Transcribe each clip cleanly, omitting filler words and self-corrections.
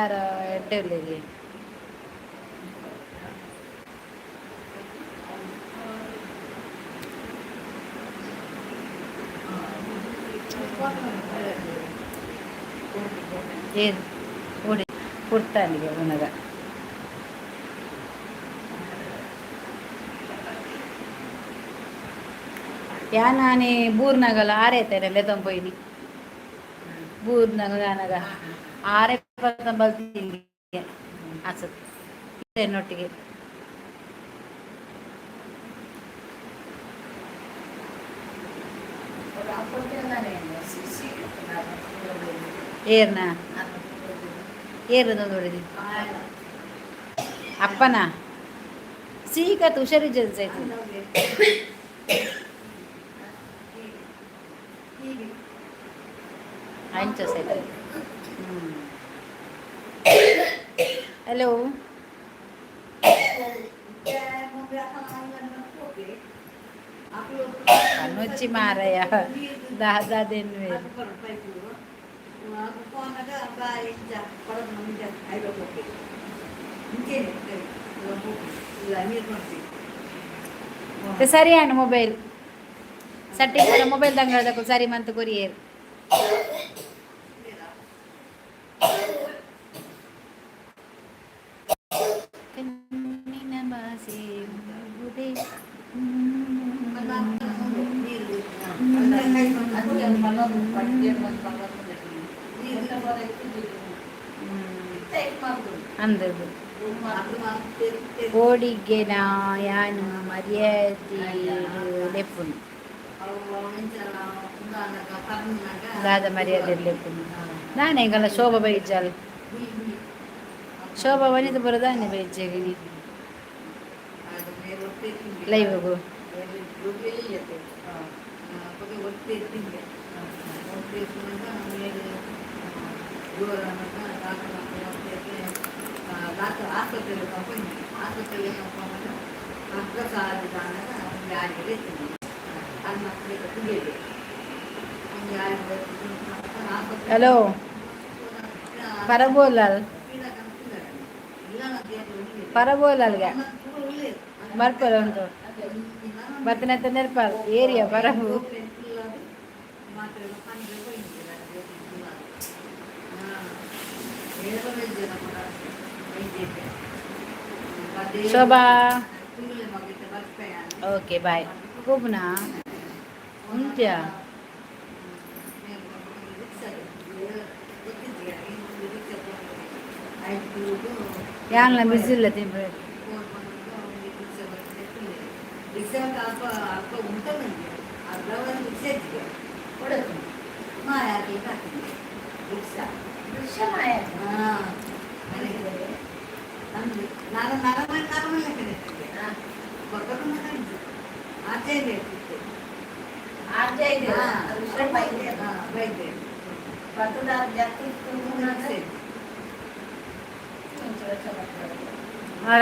ಎಡ್ಡೆಲ್ಲಿಗೆ ಏನು ಓಡಿ ಕೊಡ್ತಾನಿಗೆ ಉನಗ ಯಾನಾನಿ ಬೂರ್ನಗಲ ಆರೈತೇನೆ ತಂಪೊಯ್ನಿ ಬೂರ್ನಗ ಯಾನಗ ಆರೆ ಬಲ್ತಿಂಗೆ ಅನ್ಸುತ್ತೆ ಎನ್ನೊಟ್ಟಿಗೆ ಏರ್ನ ಏರ್ನದೊಂದು ಹೊಡೆದಿ ಅಪ್ಪನ ಸೀಕತ್ ಹುಷಾರಿ ಜಲ್ಸೈತಿ ಹಂಚ ಸೈತ ಹಲೋ अनुची मारया दादा दिन में ते सरी है मोबाइल सेटिंग मोबाइल दंग सरी मंत कोरियर ಅಂದದು ಕೋಡಿಗೆ ಯಾನು ಮರ್ಯಾದೆ ಲೆಪ್ಪುನು ದಾದ ಮರ್ಯಾದೆ ಲೆಪ್ಪುನು ನಾನೇ ಗಲ್ಲ ಶೋಭಾ ಬೈಜಾಲ್ ಶೋಭಾ ವನಿತ ಬರೋದಾನೆ ಬೈಜಾಗಿನಿ ಲೈವ್ಗೂ हेलो परबोलाल परबोलाल्गे मर्पल उंटु बत्तने नेर्पल एरिया परबु शोभा ओके बाय खूब ना उंट्या यानला बिजी ಇಲ್ಲ ತಿಂಬೆ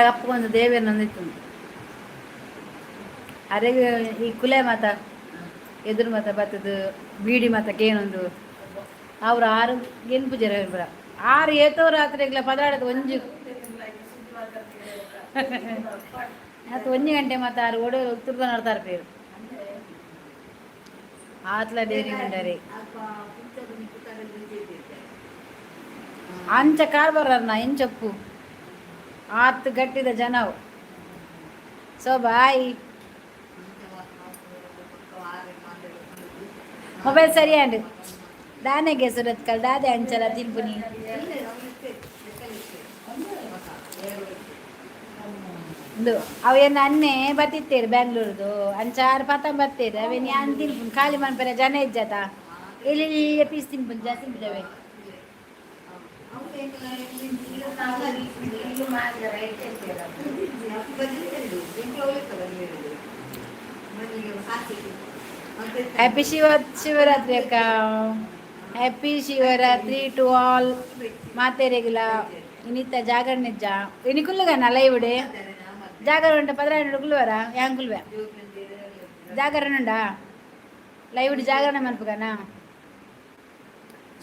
ಅಪ್ಪಗೊಂದು ದೇವೇನಂದಿತ್ತು ಅರೆ ಈ ಕುಲೆ ಮಾತ ಎದುರು ಮಾತ ಬತ್ತದು ಬೀಡಿ ಮಾತಕ್ಕೆ ಏನೊಂದು ಅವ್ರು ಆರು ಏನು ಪೂಜೆ ಬರ ಆರು ಏತೋ ರಾತ್ರಿಗಳ ಪದಾಡೋದು ಒಂಜು ಮತ್ತು 1 ಗಂಟೆ ಮತ್ತು 6 ಓಡೋ ತುರ್ದ ನೋಡ್ತಾರೆ ಪೇರು ಆತ್ಲ ಡೇರಿ ಉಂಡರೆ ಅಂಚ ಕಾರ್ಬಾರನ್ನ ಇಂಚಪ್ಪು ಆತ್ ಗಟ್ಟಿದ ಜನವು ಸೊ ಬಾಯ್ ಮೊಬೈಲ್ ಸರಿ ಅಂಡು ದಾನೆಗೆ ಸುರತ್ ಕಲ್ ದಾದೆ ಅಂಚಲ ತಿನ್ಪುನಿ ಅವೇನು ಅನ್ನೆ ಬತ್ತಿತ್ತೇರು ಬ್ಯಾಂಗ್ಳೂರ್ದು ಅಂಚಾರು ಪತ ಬತ್ತೇರು ಅವೇನು ಯಾನ್ ತಿನ್ಪುನ್ ಖಾಲಿ ಮನ್ಪರ ಜನ ಇಜ್ಜತ ಇಲ್ಲಿ ಪೀಸ್ ತಿನ್ಪುನ್ ಜಾಸ್ತಿ ತಿಂಪಿದವೆ ಹ್ಯಾಪಿ ಶಿವರಾತ್ರಿ ಅಕ್ಕ ಹ್ಯಾಪಿ ಶಿವರಾತ್ರಿ ಟು ಆಲ್ ಮಾತೆರೆಗಿಲ ಇನ್ನಿತ್ತ ಜಾಗರಣೆ ನಿಜ ಇನಿ ಕುಲ್ಲುಗನ ಲೈವ್ಡೆ ಜಾಗರಣೆ ಉಂಟ 12 ಕುಲ್ಲುವರ ಯಾಂಗ್ ಕುಲ್ವೆ ಜಾಗರಣೆ ಉಂಡಾ ಲೈವ್ಡ್ ಜಾಗರಣೆ ಮನ್ಪುಗನ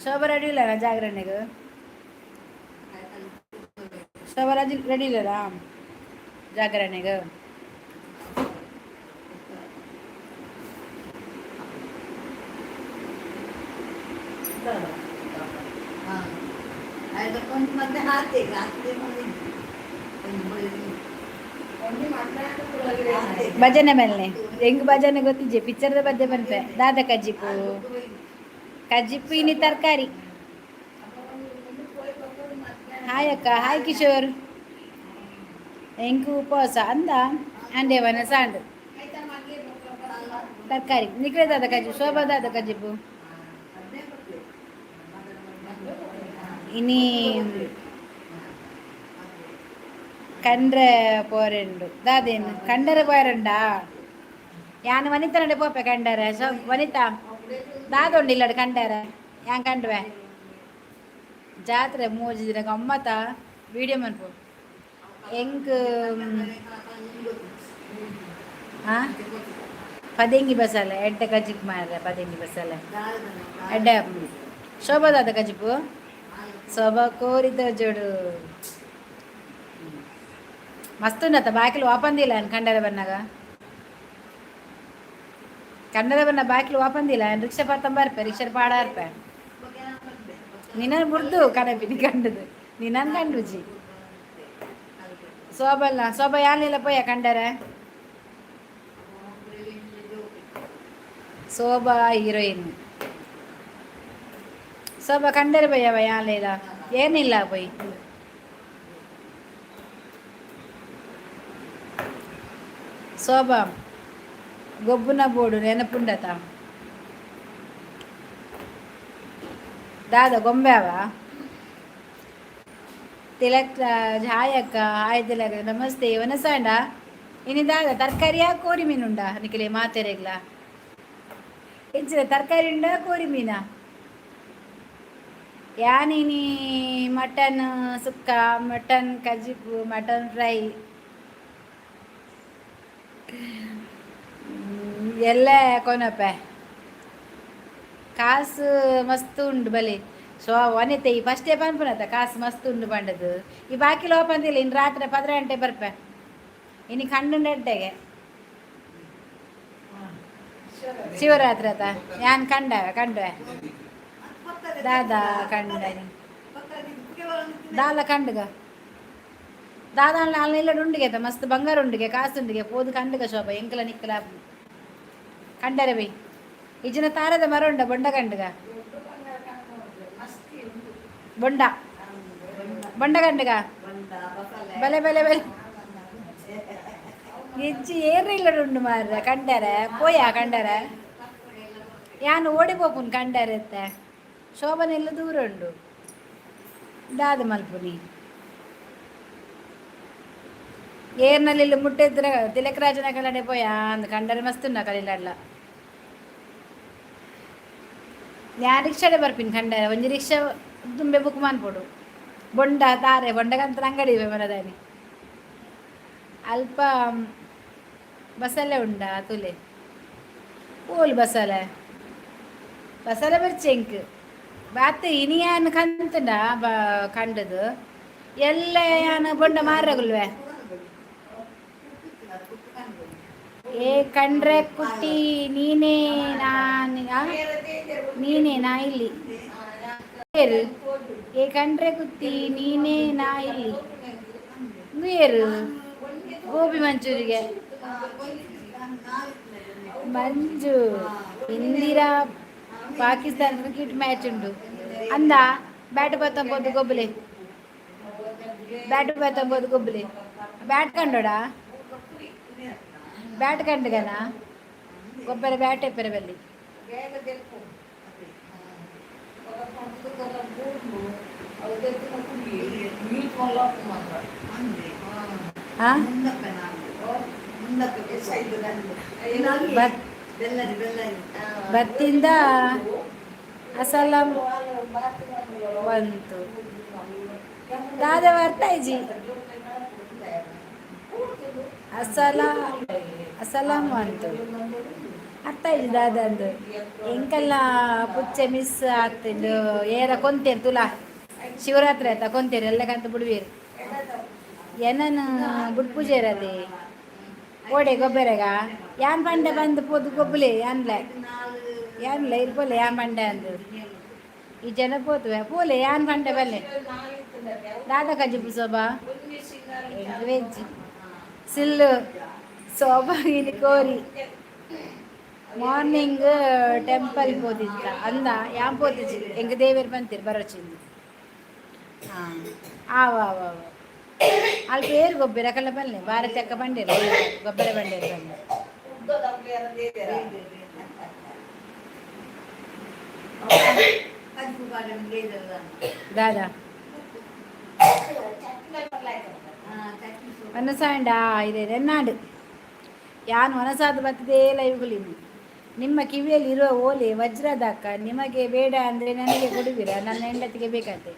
ಶೋಭಾ ರೆಡಿ ಇಲ್ಲ ಜಾಗರಣೆಗೆ ಸವರಾಜ್ ರೆಡಿ ಇಲ್ಲರಾ ಜಾಗರಣೆಗೆ ಭಜನೆ ಮೇಲೆ ಹೆಂಗ್ ಭಜನೆ ಗೊತ್ತಿದ್ದೆ ಪಿಕ್ಚರ್ದ ಬದ್ದೆ ಬಂತೆ ದಾದ ಕಜ್ಜಿಪು ಕಜ್ಜಿಪ್ಪು ಇನಿ ತರಕಾರಿ. ಹಾಯ್ ಅಕ್ಕ, ಹಾಯ್ ಕಿಶೋರ್. ಎಂಕು ಉಪವಾಸ ಅಂದ ಅಂಡೇವನ ಸಾಂಡು ತರಕಾರಿ ನಿಖಿಲ ದಾದ ಕಜ್ಜಿ ಶೋಭಾ ದಾದ ಕಜ್ಜಿಪು ಇನಿ ಕಂಡ್ರೆ ಪೋರೆಂಡು ದಾದೇನು ಕಂಡರೆ ಪೋರೆಂಡಾ ಯಾನು ವನಿತ ನಡೆ ಪೋಪೆ ಕಂಡರೆ ಸೊ ವನಿತಾ ದಾದೊಂಡಿಲ್ಲ ಕಂಡರೆ ಯಾನ್ ಕಂಡ್ವೆ ಜಾತ್ರೆ ಮೂಜಿ ದಿನ ಗಮ್ಮತ್ತ ವೀಡಿಯೋ ಮನ್ಪು ಹೆಂಗ್ ಹಾಂ ಪದಂಗಿ ಬಸಲೆ ಎಡ್ಡೆ ಕಜ್ಜಿಪ್ ಮಾರ ಪದಂಗಿ ಬಸಲೆ ಎಡ್ಡೆ ಶೋಭಾದಾದ ಕಜ್ಜಿಪು ಶೋಭಾ ಕೋರಿದ ಜೋಡು ಮಸ್ತ್ ಉನ್ನತ ಬಾಕಿಲು ವಾಪಂದಿಲ್ಲ ಕಂಡರೆ ಬನ್ನಾಗ ಕಂಡರೆ ಬನ್ನ ಬಾಕಿಲು ವಾಪಂದಿಲ್ಲ ರಿಕ್ಷಾ ಪರ್ತಂಬ ಇರ್ಪೆ ರಿಕ್ಷಾ ಪಾಡ ಇರ್ಪೆ ನಿನ್ನ ಬುಡ್ದು ಕಣಪಿನಿ ಕಂಡದು ನಿನ್ನ ಕಂಡುಜಿ ಶೋಭಾ ಯಾನೆಲ್ಲ ಪೋಯ ಕಂಡರೆ ಶೋಭಾ ಹೀರೋಯಿನ್ ಶೋಭಾ ಕಂಡರೆ ಬಯ್ಯವ ಯಾನೆಲ್ಲ ಏನಿಲ್ಲ ಪೊಯ್ ಶೋಭಾ ಗೊಬ್ಬುನ ಬೋಡು ನೆನಪುಂಡತ ದಾದ ಗೊಂಬೆ ಅವ ತಿಲಕ್ ಹಾಯ್ ಅಕ್ಕ ಹಾಯ್ ತಿಲಕ್ ನಮಸ್ತೆ ವನಸಾಂಡ ಇನಿ ದಾದ ತರಕಾರಿಯಾ ಕೋರಿ ಮೀನುಂಡ ನಿಖಿಲೆ ಮಾತೆರೆಗ್ಲ ಎಂಚಿನ ತರಕಾರಿ ಉಂಡ ಕೋರಿ ಮೀನಾ ಯಾನಿನಿ ಮಟನ್ ಸುಕ್ಕ ಮಟನ್ ಕಜ್ಜಿಪು ಮಟನ್ ಫ್ರೈ ಎಲ್ಲ ಕೊನಪ್ಪೆ ಕಾಸು ಮಸ್ತ್ ಉಂಡು ಬಲಿ ಸೊ ವನಿತೆ ಈ ಫಸ್ಟೇ ಪನ್ಪುನತ್ತ ಕಾಸು ಮಸ್ತ್ ಉಂಡು ಪಂಡದು ಈ ಬಾಕಿ ಲೋಪಂದಿಲ್ಲ ಇನ್ನು ರಾತ್ರಿ 10 ಗಂಟೆ ಬರ್ಪೆ ಇನ್ನು ಕಂಡುಂಡೆಗೆ ಶಿವರಾತ್ರಿ ಆತ ಯಾನ್ ಕಂಡ್ವೆ ದಾದ ಕಂಡ ದಾಲ ಕಂಡುಗ ದಾದ ಅಲ್ಲಿ ಇಲ್ಲ ಉಂಡಿಗೆ ಮಸ್ತ್ ಬಂಗಾರ ಉಂಡಿಗೆ ಕಾಸು ಉಂಡಿಗೆ ಪೋದು ಕಂಡುಗ ಶೋಭಾ ಎಂಕಲ ನಿಕ್ಕಲ ಕಂಡರೆ ಬೈ ಇಜಿನ ತಾರದ ಮರ ಉಂಡ ಬೊಂಡ ಕಂಡುಗ ಬೊಂಡ ಬೊಂಡ ಕಂಡುಗ ಬಲೆ ಬಲೆ ಬಲೆ ಹೆಜ್ಜಿ ಏರಿಲ್ಲ ಉಂಡು ಮಾರ್ರೆ ಕಂಡರೆ ಪೋಯ ಕಂಡರೆ ಯಾನು ಓಡಿಪೋಪುನ್ ಕಂಡರೆ ಎತ್ತೆ ಶೋಭನೆಲ್ಲ ದೂರ ಉಂಡು ದಾದ ಮಲ್ಪುನಿ ಏರ್ನಲ್ಲಿ ಮುಟ್ಟಿದ್ರೆ ತಿಲಕರಾಜನ ಕಲಡೆ ಪೋಯ ಅಂದ್ ಕಂಡರೆ ಮಸ್ತುನ್ನ ಕಲಿಲಾಡ್ಲ ಯಾ ರಿಕ್ಷಾಡೆ ಬರ್ಪಿನಿ ಕಂಡರೆ ಒಂಜಿ ರಿಕ್ಷಾ ತುಂಬೆ ಬುಕ್ ಮಾಡ್ಕೊಡು ಬೊಂಡ ತಾರೆ ಬೊಂಡಗಂತ ಅಂಗಡಿ ಇವೆ ಮರದಾನಿ ಅಲ್ಪ ಬಸಳೆ ಉಂಡ ತುಲೆ ಪೂಲ್ ಬಸಳೆ ಬರ್ಚೆಂಕ್ ಬಾತ್ ಇನಿಯಾನ್ ಕಂತಂಡ ಕಂಡದು ಎಲ್ಲ ಯಾನು ಬೊಂಡ ಮಾರಗುಲ್ವೆ ಏ ಕಂಡ್ರೆ ಕುಟ್ಟಿ ನೀನೇ ನಾ ಇಲ್ಲಿ ಏ ಕಂಡ್ರೆ ಕುತ್ತಿ ನೀನೇ ನಾ ಇಲ್ಲಿ ಏರು ಗೋಬಿ ಮಂಚೂರಿಗೆ ಮಂಜು ಇಂದಿರಾ ಪಾಕಿಸ್ತಾನ ಕ್ರಿಕೆಟ್ ಮ್ಯಾಚ್ ಉಂಟು ಅಂದ ಬ್ಯಾಟ್ ಬತ್ತಂಬೋದು ಗೊಬ್ಬಲೆ ಬ್ಯಾಟ್ ಕಂಡೋಡ ಬ್ಯಾಟ್ ಕಂಡುಗನ ಗೊಬ್ಬರ ಬ್ಯಾಟ್ ಎಪ್ಪರೆ ಬಲ್ಲಿ ಬತ್ತಿಂದ ಅಸಲಾಂ ಬಂತು ದಾದ ಬರ್ತಾಯಿಜಿ ಅಸಲಾಂ ಬಂತು ಅತ್ತಾಯಿಜಿ ದಾದಂದು ಎಂಕಲ್ಲ ಪುಚ್ಚೆ ಮಿಸ್ ಆಗ್ತಿದ್ದು ಏರ ಕೊಂತೇರು ತುಲಾ ಶಿವರಾತ್ರಿ ಆಯ್ತಾ ಕೊಂತೇರು ಎಲ್ಲಕ್ಕಂತ ಬಿಡುವೇರು ಏನನು ಬುಡ್ ಪೂಜೆ ಇರಲಿ ಓಡೆ ಗೊಬ್ಬರಗ ಯಾನ್ ಪಂಡೆ ಬಂದು ಪೋದು ಗೊಬ್ಬಲೆ ಯಾನ್ಲ ಇರ್ಬೋಲೆ ಯಾನ್ ಪಂಡೆ ಅಂದು ಈ ಜನ ಪೋತುವೆ ಪೋಲೆ ಯಾನ್ ಪಂಡೆ ಬಲ್ಲೆ ದಾದಾ ಕಜ್ಜಿ ಸೋಬಾ ವೆಜ್ ಸಿಲ್ಲು ಸೋಬಾ ini ಕೋರಿ మార్నింగ్ టెంపుల్ పోతిద్ద అంద యాం పోతిజి ఎంగ దేవేరు పంతిరు బరొచ్చింది ఆవు ఆవు ఆవు వాళ్ళ పేరు గొబ్బెర కళ్ళ పల్లె భారతి అక్క పండేరు గొబ్బెర పండేరు దాదా ಒನಸಾಂಡ ಇದೆ ಎನ್ನಾಡು ಯಾನು ಒನಸಾದ ಬರ್ತದೇ ಲೈವ್ಗಳಿನಿ ನಿಮ್ಮ ಕಿವಿಯಲ್ಲಿ ಇರುವ ಓಲೆ ವಜ್ರದಕ್ಕ ನಿಮಗೆ ಬೇಡ ಅಂದರೆ ನನಗೆ ಕೊಡುವಿರಾ ನನ್ನ ಹೆಂಡತಿಗೆ ಬೇಕಂತೆ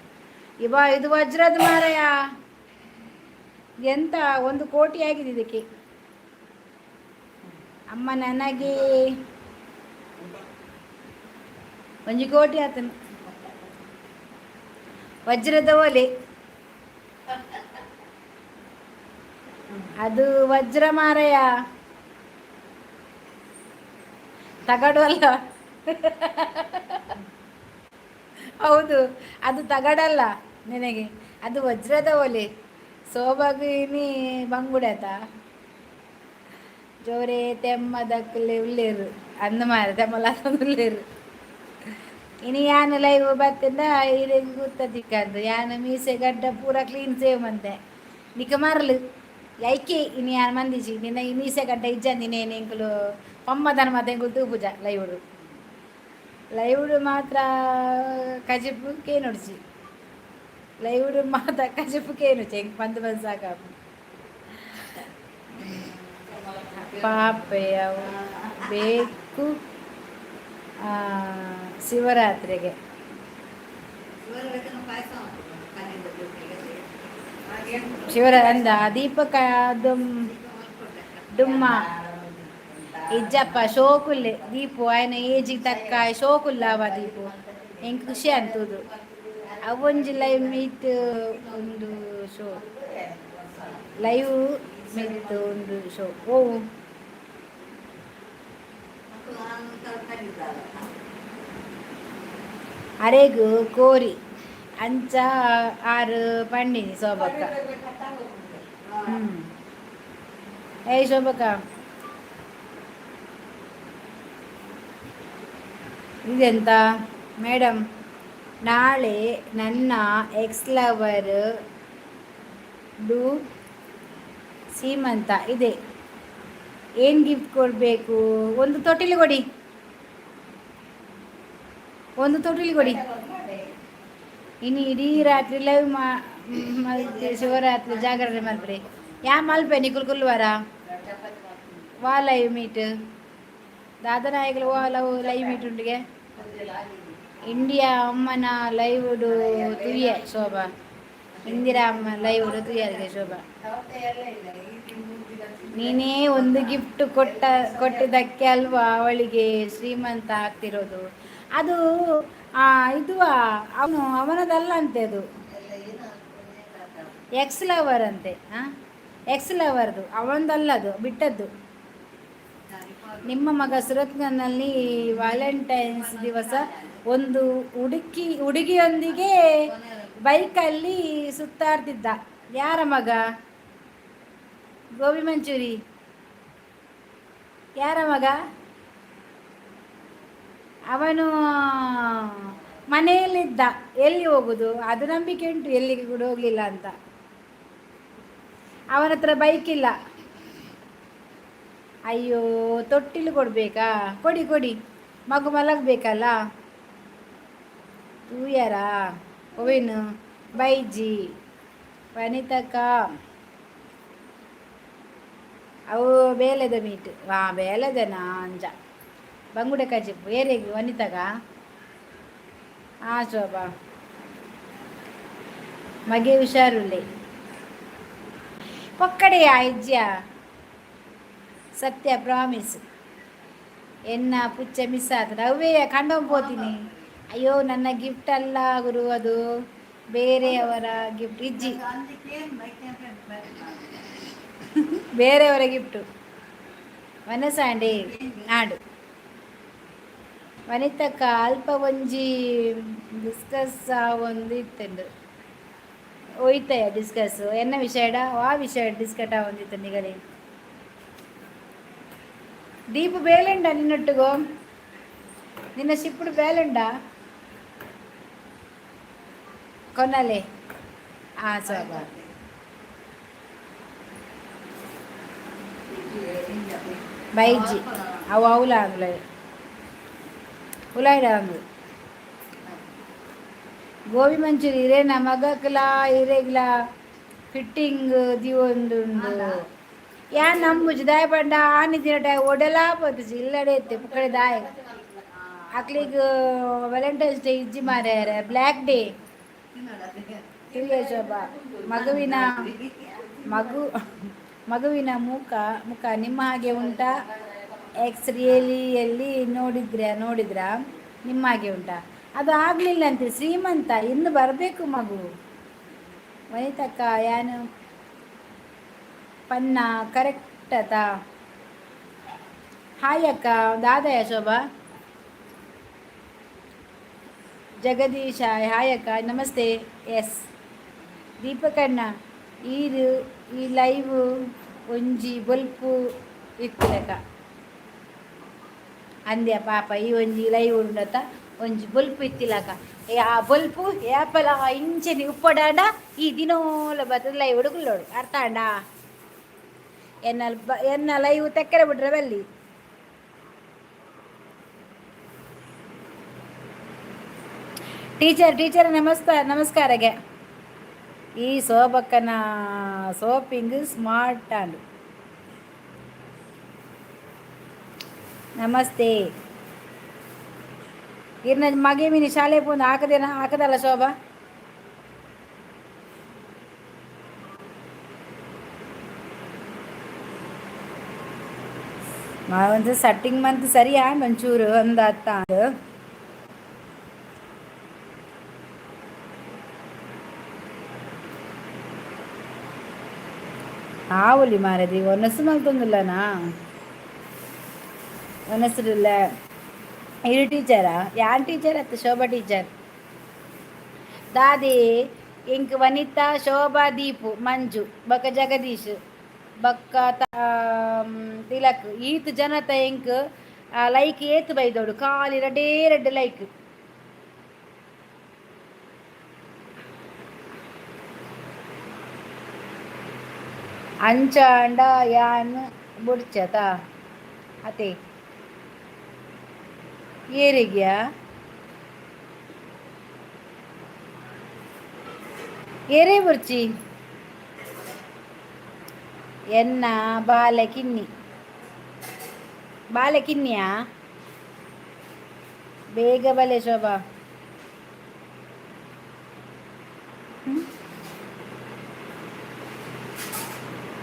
ಇದು ವಜ್ರದ ಮಾರಾಯ ಎಂತ 1,00,00,000 ಆಗಿದೆ ಇದಕ್ಕೆ ಅಮ್ಮ ನನಗೆ 1,00,00,000 ಆತನು ವಜ್ರದ ಓಲೆ ಅದು ವಜ್ರ ಮಾರಾಯ ತಗಡು ಅಲ್ಲ ಹೌದು ಅದು ತಗಡಲ್ಲ ನಿನಗೆ ಅದು ವಜ್ರದ ಒಲೆ ಸೋಬಾಗಿನಿ ಬಂಗುಡತ ಜೋರೆ ತೆಮ್ಮದಕ್ಕಲೆ ಉಳ್ಳೇರು ಅಂದ ಮಾರ ತೆಮ್ಮಲ ಉಳ್ಳೇರು ಇನ್ನು ಯಾನು ಲೈವ್ ಬತ್ತಿಂದ ಇದು ಕೂತದಿಕ್ಕಂದು ಯಾನು ಮೀಸೆ ಗಡ್ಡ ಪೂರ ಕ್ಲೀನ್ ಸೇವ್ ಮಂತೆ ನಿಕ ಮರಲು ಐಕೆ ಇನ್ನು ಯಾನು ಮಂದಿಜಿ ನಿನ್ನ ಈ ಮೀಸೆ ಗಡ್ಡ ಇಜ್ಜಂದಿನೇನು ಎಂಕುಲು ಪಮ್ಮದನ ಮತ್ತೆ ಎಂಕುಲು ತೂಪುಜ ಲೈವ್ಡು ಮಾತ್ರ ಕಜಿಪು ಕೇನುಡ್ಚಿ ಲೈವ್ಡು ಮಾತ್ರ ಕಜಿಪು ಕೇನುಚಿ ಎಂಕ್ ಬಂದು ಸಾಕಾಪು ಪಾಪೆ ಅವು ಬೇಕು ಶಿವರಾತ್ರಿಗೆ ಅಂದ ದೀಪಕ ಡುಮ್ಮ ಇಜ್ಜಪ್ಪ ಶೋಕುಲ್ಲೆ ದೀಪು ఆయన ಏಜಿಗೆ ತಕ್ಕ ಶೋಕುಲ್ಲ ಅವ ದೀಪು ಹೆಂಗೆ ಖುಷಿ ಅಂತದು ಅವೊಂಜಿ ಲೈವ್ ಮೀಟ್ ಒಂದು ಶೋ ಲೈವ್ ಮೀಟ್ ಒಂದು ಶೋ ಓ ಅರೆಗು ಕೋರಿ ಅಂಚ 6 ಪಂಡಿನಿ ಶೋಭಕ್ಕ ಏಯ್ ಶೋಭಕ್ಕ ಇದೆಂತ ಮೇಡಮ್ ನಾಳೆ ನನ್ನ ಎಕ್ಸ್ ಲವರ್ ಡು ಸೀಮಂತ ಇದೆ ಏನು ಗಿಫ್ಟ್ ಕೊಡಬೇಕು ಒಂದು ತೊಟ್ಟಿಲು ಕೊಡಿ ಇನ್ನು ಇಡೀ ರಾತ್ರಿ ಲೈವ್ ಮಲ್ಪೆ ಶಿವರಾತ್ರಿ ಜಾಗರಣೆ ಮಲ್ಪೆ ಯಾ ಮಲ್ಪೆ ನಿಕುಲ್ ಕುಲ್ವಾರ ವಾ ಲೈವ್ ಮೀಟ್ ದಾದನಾಯಕಲು ವಾ ಲೈವ್ ಮೀಟ್ ಉಂಟಿಗೆ ಇಂಡಿಯಾ ಅಮ್ಮನ ಲೈವ್ ತುಯ್ಯ ಶೋಭಾ ಇಂದಿರಾ ಅಮ್ಮ ಲೈವ್ ತುಯ್ಯರಿಗೆ ಶೋಭಾ ನೀನೇ ಒಂದು ಗಿಫ್ಟ್ ಕೊಟ್ಟಿದ್ದಕ್ಕೆ ಅಲ್ವಾ ಅವಳಿಗೆ ಶ್ರೀಮಂತ ಆಗ್ತಿರೋದು ಅದು ಇದು ಅವನದಲ್ಲ ಅಂತೆ ಅದು ಎಕ್ಸ್ ಲವರ್ ಅಂತೆ ಎಕ್ಸ್ ಲವರ್ದು ಅವನದಲ್ಲದು ಬಿಟ್ಟದ್ದು ನಿಮ್ಮ ಮಗ ಸುರತ್ನಲ್ಲಿ ವ್ಯಾಲೆಂಟೈನ್ಸ್ ದಿವಸ ಒಂದು ಹುಡುಗಿಯೊಂದಿಗೆ ಬೈಕಲ್ಲಿ ಸುತ್ತಾಡ್ತಿದ್ದ ಯಾರ ಮಗ ಗೋಬಿ ಮಂಚೂರಿ ಯಾರ ಮಗ ಅವನು ಮನೆಯಲ್ಲಿದ್ದ ಎಲ್ಲಿ ಹೋಗುದು ಅದು ನಂಬಿಕೆ ಉಂಟು ಎಲ್ಲಿಗೆ ಕೂಡ ಹೋಗಲಿಲ್ಲ ಅಂತ ಅವನ ಹತ್ರ ಬೈಕ್ ಇಲ್ಲ ಅಯ್ಯೋ ತೊಟ್ಟಿಲು ಕೊಡಬೇಕಾ ಕೊಡಿ ಮಗು ಮಲಗಬೇಕಲ್ಲ ತೂಯರ ಒವೇನು ಬೈಜಿ ವನಿತಕ್ಕ ಅವು ಬೇಲೆದ ಮೀಟ್ ಬೇಲೆದನಾ ಅಂಜ ಬಂಗುಡ ಕಜಿಪ್ಪು ಏರೆಗಿ ವನಿತಗ ಶೋಭಾ ಮಗೆ ಹುಷಾರುಳ್ಳಿ ಪಕ್ಕಡೆಯ ಇಜ್ಜ ಸತ್ಯ ಪ್ರಾಮಿಸ್ ಎನ್ನ ಪುಚ್ಚ ಮಿಸ್ ಆತದ ಅವೇ ಕಂಡೋಗ್ಬೋತೀನಿ ಅಯ್ಯೋ ನನ್ನ ಗಿಫ್ಟ್ ಅಲ್ಲ ಗುರು ಅದು ಬೇರೆಯವರ ಗಿಫ್ಟ್ ಇಜ್ಜಿ ಬೇರೆಯವರ ಗಿಫ್ಟು ಮನಸಾಂಡೆ ನಾಡು ವನಿತಕ್ಕ ಅಲ್ಪ ಒಂಜಿ ಡಿಸ್ಕಸ್ ಒಂದು ಇತ್ತಂಡು ಒಯ್ತಾಯ ಡಿಸ್ಕಸ್ ಎನ್ನ ವಿಷಯಡ ಆ ವಿಷಯ ಡಿಸ್ಕಟ್ ಆವೊಂದಿತ್ತು ನಿಗಲಿ ದೀಪು ಬೇಲೆಂಡ ನಿನ್ನೊಟ್ಟಿಗೋ ನಿನ್ನ ಶಿಪ್ಪುಡು ಬೇಲೆಂಡ ಕೊನ್ನಲೆ ಹಾಂ ಸೋಬ ಬೈಜಿ ಅವು ಅವಲ ಅಂದ್ಲ ಉಲಾಯ್ಡ ಅಂದು ಗೋಬಿ ಮಂಚೂರಿ ಇರೇನ ಮಗಕ್ಲ ಇರೆಗ್ಲ ಫಿಟ್ಟಿಂಗ್ ದಿವೊಂದುಂಡು ಯಾನ್ ನಂಬುಜಿ ದಾಯ ಪಂಡ ಆನಿ ದಿನಟ ಒಡೆಲಾ ಪೋತುಜಿ ಇಲ್ಲಡೆ ಇತ್ತೆ ಪುಕ್ಕಡೆ ದಾಯ ಅಕ್ಲಿಗ್ ವ್ಯಾಲೆಂಟೈನ್ಸ್ ಡೇ ಇಜ್ಜಿ ಮಾರ್ಯಾರ ಬ್ಲ್ಯಾಕ್ ಡೇ ಶೋಭ ಮಗುವಿನ ಮಗು ಮಗುವಿನ ಮುಖ ನಿಮ್ಮ ಹಾಗೆ ಉಂಟಾ ಎಕ್ಸ್ ರಿಯಲಿಯಲ್ಲಿ ನೋಡಿದ್ರಾ ನಿಮ್ಮ ಹಾಗೆ ಉಂಟಾ ಅದು ಆಗಲಿಲ್ಲ ಅಂತೆ ಶ್ರೀಮಂತ ಇನ್ನು ಬರಬೇಕು ಮಗು ವನಿತಕ್ಕ ಯಾನು ಪನ್ನ ಕರೆಕ್ಟತಾ ಹಾಯ್ ಅಕ್ಕ ದಾದಯ ಶೋಭಾ ಜಗದೀಶ ಹಾಯ್ ಅಕ್ಕ ನಮಸ್ತೆ ಎಸ್ ದೀಪಕಣ್ಣ ಈ ಲೈವ್ ಒಂಜಿ ಬೊಲ್ಪು ಇತ್ತಿಲಕ ಅಂದ್ಯ ಪಾಪ ಈ ಒಂಜಿ ಲೈವ್ ಉಂಡತ ಒಂಜಿ ಬೊಲ್ಪು ಇತ್ತಿಲಕ ಆ ಬೊಲ್ಪು ಏಪಲ ಇಂಚೆನಿ ಉಪ್ಪಡಾಂಡ ಈ ದಿನೋಲ ಬರ್ತದ ಲೈವ್ ಹುಡುಗುಲ್ಲೋಡು ಅರ್ಥ ಅಂಡ ಎನ್ನ ಲೈವ್ ತೆಕ್ಕರೆ ಬಿಡ್ರೆ ಬಲ್ಲಿ ಟೀಚರ್ ನಮಸ್ಕಾರಗೆ ಈ ಸೋಬಕ್ಕನ ಸೋಪಿಂಗ್ ಸ್ಮಾರ್ಟ್ ಅಂಡ್ ನಮಸ್ತೆ ಇರ್ನ ಮಗೆ ಮೀನಿ ಶಾಲೆ ಪೋಂದು ಹಾಕದಲ್ಲ ಶೋಭಾ ಒಂದು ಸಟ್ಟಿಂಗ್ ಮಂತ್ ಸರಿಯಾ ಒಂಚೂರು ಒಂದು ಹತ್ತ ಆವಲಿ ಮಾರದಿ ಒನಸು ಮಲ್ತೊಂದಿಲ್ಲನಾ ಒನಸರಿಲ್ಲ ಇರು ಟೀಚರಾ ಯಾನ್ ಟೀಚರ್ ಅತ್ತ ಶೋಭಾ ಟೀಚರ್ ದಾದಿ ಇಂಕ್ ವನಿತಾ ಶೋಭಾ ದೀಪು ಮಂಜು ಬಕ್ಕ ಜಗದೀಶ್ ಬಕ್ಕ ತಿಲಕ್ ಈತ್ ಜನತ ಇಂಕ್ ಲೈಕ್ ಏತ್ ಬೈದೋಡು ಖಾಲಿ ರೆಡ್ ಲೈಕ್ ಅಂಚಾಂಡ ಯಾನ್ ಬುಡ್ಚತ ಅತೆ ಏರಿಗ್ಯಾ ಏರೇ ಬುರ್ಚಿ ಎನ್ನ ಬಾಲೆ ಕಿನ್ನಿಯಾ ಬೇಗ ಬಲೆ ಶೋಭಾ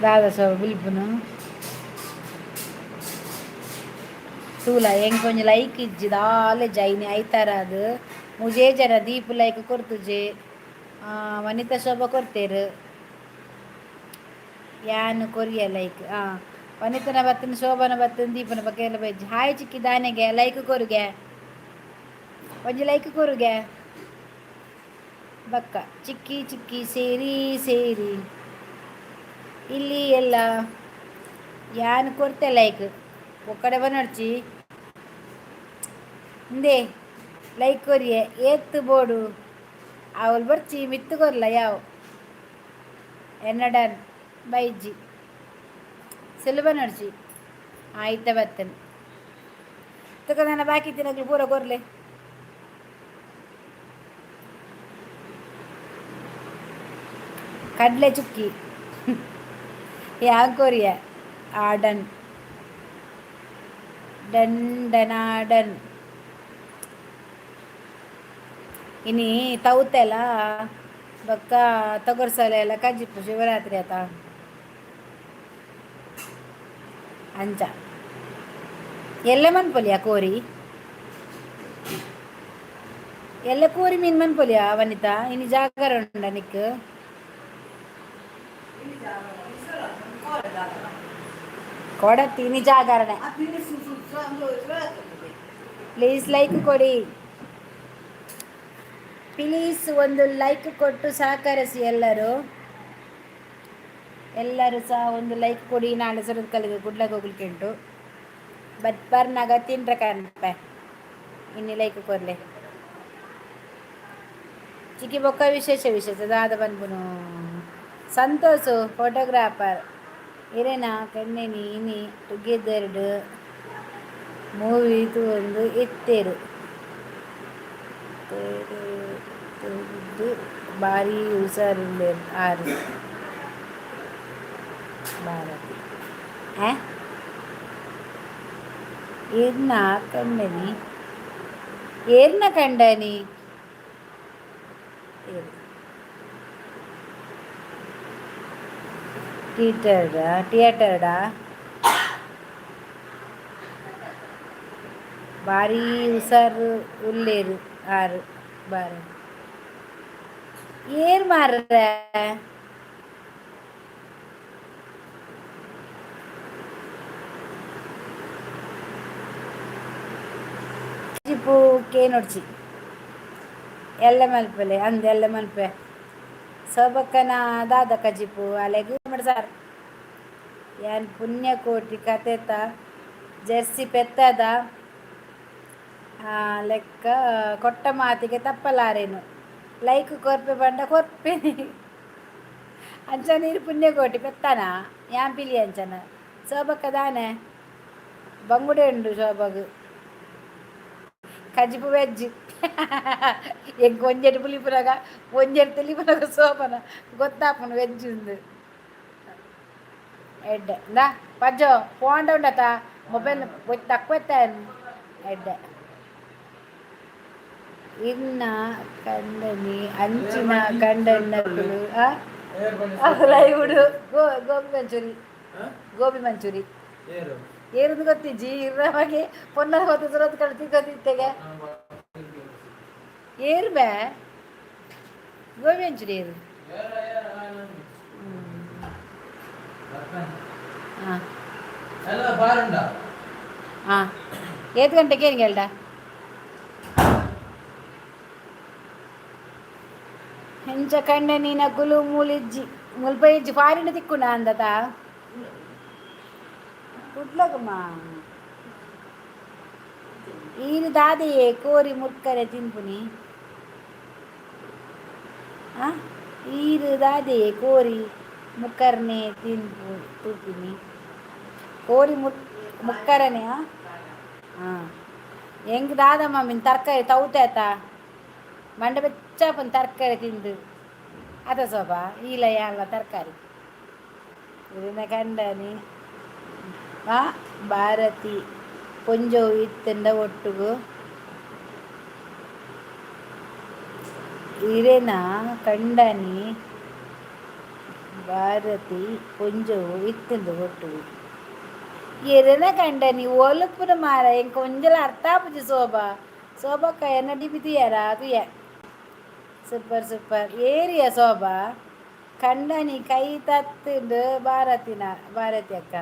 दादा सब बिल्पुनु तूला ಹೆಂಗೆ ಕೊಂಚ ಲೈಕ್ ಇಜ್ಜಿದಾಲೆ ಜೈನಿ ಐತಾರ ಅದು ಮುಜೇ ಜನ ದೀಪ್ ಲೈಕ್ ಕೊಡ್ತುಜೆ ವನಿತಾ ಶೋಭಾ ಕೊಡ್ತೇರು ಯಾನು ಕೊರಿಯ ಲೈಕ್ ವನಿತನ ಬತ್ತನ ಶೋಭನ ಬತ್ತನ ದೀಪನ ಬಗ್ಗೆ ಎಲ್ಲ ಬಜ್ಜಿ ಹಾಯ್ ಚಿಕ್ಕಿ ದಾನೆಗೆ ಲೈಕ್ ಕೊರುಗೆ ಒಂಜಿ ಲೈಕ್ ಕೊರುಗೆ ಬಕ್ಕ ಚಿಕ್ಕಿ ಸೇರಿ ಇಲ್ಲಿ ಎಲ್ಲ ಯಾನ್ ಕೊಡ್ತೆ ಲೈಕ್ ಒಕ್ಕಡೆ ಬನಡ್ಚಿ ಹಿಂದೆ ಲೈಕ್ ಕೊರಿಯೆ ಏತ್ತು ಬೋಡು ಅವಳು ಬರ್ಚಿ ಮಿತ್ತು ಕೊರ್ಲ ಯಾವ ಎನ್ನಡನ್ ಬೈಜಿ ಸುಲಭ ನಡ್ಚಿ ಆಯ್ತ ಬತ್ತನ್ ತಕ ನನ್ನ ಬಾಕಿ ತಿನ್ನಕ್ಲು ಪೂರ ಕೊರ್ಲೆ ಕಡ್ಲೆ ಚುಕ್ಕಿ ಯಾನ್ ಕೊರಿಯ ಆಡನ್ ಡನ್ ಇನಿ ತೌತೆಲ್ಲ ಬಕ್ಕ ತಗೊರ್ಸಲ ಎಲ್ಲ ಕಜ್ಜಿಪ್ಪು ಶಿವರಾತ್ರಿ ಆತ ಅಂಚ ಎಲ್ಲ ಮನ್ಪೊಲಿಯ ಕೋರಿ ಎಲ್ಲ ಕೂರಿ ಮೀನು ಮನ್ಪೊಲಿಯಾ ವನಿತಾ ಇನ್ನು ಜಾಗರ ಉಂಡ ನಿಕ್ ಕೊಡತ್ತಿ ಇನಿ ಜಾಗರಣೆ ಪ್ಲೀಸ್ ಲೈಕ್ ಕೊಡಿ ಪ್ಲೀಸ್ ಒಂದು ಲೈಕ್ ಕೊಟ್ಟು ಸಹಕರಿಸಿ ಎಲ್ಲರೂ ಎಲ್ಲರೂ ಸಹ ಒಂದು ಲೈಕ್ ಕೊಡಿ ನಾಳೆ ಸುರದ ಕಲಿಗೆ ಗುಡ್ಲಾಗ ಹೋಗ್ಲಿಕ್ಕೆ ಉಂಟು ಬಟ್ ಬರ್ನಾಗ ತಿನ್ರ ಕಾಣಪ್ಪ ಇನ್ನು ಲೈಕ್ ಕೊರ್ಲೆ ಚಿಕ್ಕಿ ಬೊಕ್ಕ ವಿಶೇಷ ವಿಶೇಷ ದಾದ ಬಂದ್ಬುನು ಸಂತೋಷು ಫೋಟೋಗ್ರಾಫರ್ ಇರೇನಾ ಕಣ್ಣೆನಿ ಇನಿ ಟುಗೆದರ್ಡ್ ಮೂವಿ ಇದು ಒಂದು ಎತ್ತೇರು ತೆಗೆದು ಭಾರಿ ಹುಷಾರಿಲ್ಲ ಆರು ಭಾರತಿ ಏರ್ನ ಕಂಡನಿ ಏರ್ನ ಕಂಡನಿ ಥಿಯೇಟರ್ಡಾ ಭಾರಿ ಹುಷಾರು ಉಳ್ಳೇರು ಆರು ಬಾರ ಏರ್ ಮಾರ್ರ ಜಿಪ್ಪು ಕೇ ನೋಡ್ಚಿ ಎಲ್ಲ ಮಲ್ಪಲೆ ಅಂದ ಎಲ್ಲ ಮಲ್ಪೆ ಸೊಬಕ್ಕನ ದಾದ ಕಜಿಪು ಅಲೆಗೂ ಸಾರ್ ಏನ್ ಪುಣ್ಯಕೋಟಿ ಕತೆತ ಜರ್ಸಿ ಪೆತ್ತದ ಲೆಕ್ಕ ಕೊಟ್ಟ ಮಾತಿಗೆ ತಪ್ಪಲಾರೇನು ಲೈಕ್ ಕೊರ್ಪೆ ಬಂಡ ಕೊರ್ಪೆ ಅಂಚನ ನೀರು ಪುಣ್ಯಕೋಟಿ ಪೆತ್ತಾನ ಯಾಂಪಿಲಿ ಅಂಚನ ಸೋಬಕ್ಕ ದಾನೆ ಬಂಗುಡೆ ಉಂಡು ಶೋಭಗು ಕಜಿಪು ವೆಜ್ ಎಂಕ್ ಒಂಜೆಡು ಪುಲಿಪುರಗ ಒಂಜೆಡು ತಿಳಿಪುರಗ ಸೋಪನ ಗೊತ್ತಾಪುನು ವೆಜ್ ಉಂದು ಎಡ್ಡೆ ಇಂದ ಪಜ್ಜೋ ಪೋಂಡ ಉಂಡತ ಮೊಬೈಲ್ ತక్కువ ಎಡ್ಡೆ ಇನ್ನ ಕಂಡನಿ ಅಂಚಿನ ಕಂಡನ್ನಗಳು ಲೈವುಡು ಗೋಬಿ ಮಂಚೂರಿ ಏರುದು ಗೊತ್ತಿಜ್ಜಿ ಇರ್ರವಾಗಿ ಪೊನ್ನದ ಹೊತ್ತು ಸುರತ್ ಕಳ್ತಿ ಗೊತ್ತಿತ್ತೆಗೆ ಏರು ಬೇ ಗೋಬಿ ಮಂಚೂರಿ ಏರು ಹಾಂ ಏದು ಗಂಟೆಗೆ ಏನು ಹೇಳ್ದ ಹೆಂಚ ಕಂಡ ನೀನ ಗುಲು ಮೂಲಿಜ್ಜಿ ಮುಲ್ಪ ಇಜ್ಜಿ ಫಾರಿನ ತಿಕ್ಕುನ ಅಂದತ ಕುಡ್ಲಗಮ್ಮ ಈನು ದಾದೆಯೇ ಕೋರಿ ಮುಕ್ಕರೆ ತಿನ್ಪುನಿ ಈರು ದಾದೆಯೇ ಕೋರಿ ಮುಕ್ಕರ್ನೆ ತಿನ್ಪು ತೂಪಿನಿ ಕೋರಿ ಮುಕ್ಕರನೆ ಹಾಂ ಹೆಂಗೆ ದಾದಮ್ಮ ಮೀನು ತರಕಾರಿ ತೌತಾಯ್ತ ಮಂಡ ಬೆಚ್ಚಪ್ಪನ ತರಕಾರಿ ತಿಂದು ಅದ ಸೋಬ ಈಲ ಯಾಲ ತರಕಾರಿ ಇದನ್ನ ಕಂಡನಿ ಭಾರತಿ ಪೊಂಜೋ ಇತ್ತಂಡ ಒಟ್ಟುಗು ಇರೇನ ಕಂಡನಿ ಭಾರತಿ ಪೊಂಜೋ ಇತ್ತಂಡ ಒಟ್ಟುಗು ಎರೆನ ಕಂಡನಿ ಒಲಪುನ ಮಾರ ಎಂಕ ಒಂಜಲ ಅರ್ಥ ಆಪುಜಿ ಶೋಭಕ್ಕ ಎನ್ನ ಡಿಬಿದಿಯಾರ ತುಯ ಸೂಪರ್ ಸೂಪರ್ ಏರಿಯ ಶೋಭಾ ಕಂಡನಿ ಕೈ ತತ್ತುಂಡು ಭಾರತಿ ಅಕ್ಕ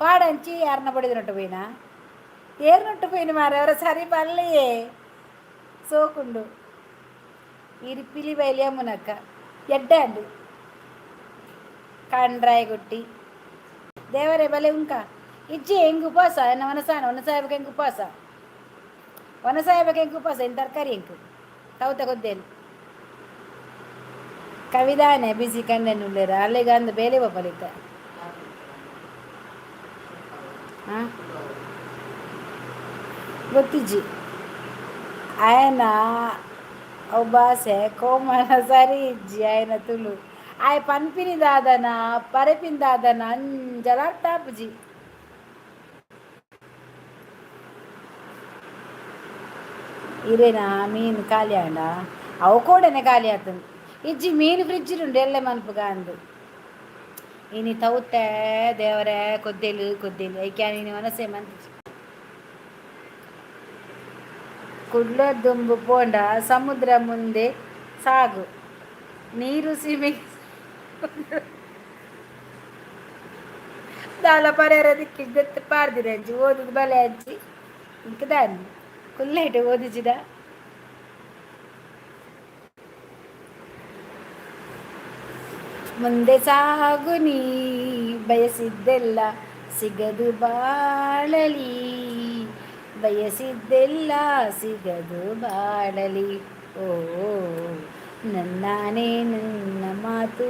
ಪಾಡಂಚಿ ಯಾರನ್ನ ಪಡೆದಿನೊಟ್ಟು ಪೋಯಿನ ಏರ್ನೊಟ್ಟು ಪೋಯಿನ ಮಾರ ಅವರ ಸರಿ ಪಲ್ಲೆಯೇ ಸೋಕುಂಡು ಇರಿಪಿಲಿ ಬೈಲಿಯ ಮುನಕ್ಕ ಎಡ್ಡಾಂಡು ಕಂಡ್ರಾಯ ಗುಟ್ಟಿ ದೇವರೇ ಬಲೆ ಉಂಕ ಇಜ್ಜಿ ಹೆಂಗೆ ಉಪವಾಸ ಎನ್ನ ಒನಸಾನ ಒನಸಾಯಬೇಕು ಹೆಂಗೆ ಉಪವಾಸ ಒನಸಾಯಬೇಕು ಹೆಂಗೆ ಉಪವಾಸ ಇನ್ನು ತರಕಾರಿ ಹೆಂಗೆ ತೌತ ಗೊದ್ದೇನು ಕವಿದಾನೆ ಬಿಸಿ ಕಂಡನ್ನು ಉಳ್ಳೇರ ಅಲ್ಲಿಗೆ ಅಂದು ಬೇಲೆ ಬಪ್ಪಲಿತ್ತ ಹಾಂ ಗೊತ್ತಿಜ್ಜಿ ఆయన భాషೆ కోమల సరి ఇజ్జి ఆయన తులు ఆయ పనిపిని దాదన పరపిని దాదన అంజల టాపుజి ಇರೇನಾ ಮೀನು ಖಾಲಿ ಆಂಡ ಅವು ಕೂಡನೆ ಖಾಲಿ ಆಗ್ತದೆ ಇಜ್ಜಿ ಮೀನು ಫ್ರಿಜ್ಜಿರುಂಡು ಎಲ್ಲ ಮನ್ಪುಗ ಅಂದು ಇನಿ ತೌತೆ ದೇವರೇ ಕೊದ್ದೇಲು ಐಕ್ಯಾ ನೀನು ಮನಸ್ಸೇ ಮಂತ್ ಕುಡ್ಲ ದುಂಬು ಪೋಂಡ ಸಮುದ್ರ ಮುಂದೆ ಸಾಗು ನೀರು ಸೀಮೆ ದಾಲ ಪರಿಹಾರ ದಿಕ್ಕಿದ್ದತ್ತು ಪಾರ್ದಿರ ಹಂಚಿ ಓದುದು ಬಲೆ ಹಂಚಿ ಇಂಕದಾನಿ ಕುಲ್ಲೈಟು ಓದಿಸಿದ ಮುಂದೆ ಸಾಗು ನೀ ಬಯಸಿದ್ದೆಲ್ಲ ಸಿಗದು ಬಾಳಲಿ ಬಯಸಿದ್ದೆಲ್ಲ ಸಿಗದು ಬಾಳಲಿ ಓ ನನ್ನಾನೇ ನನ್ನ ಮಾತು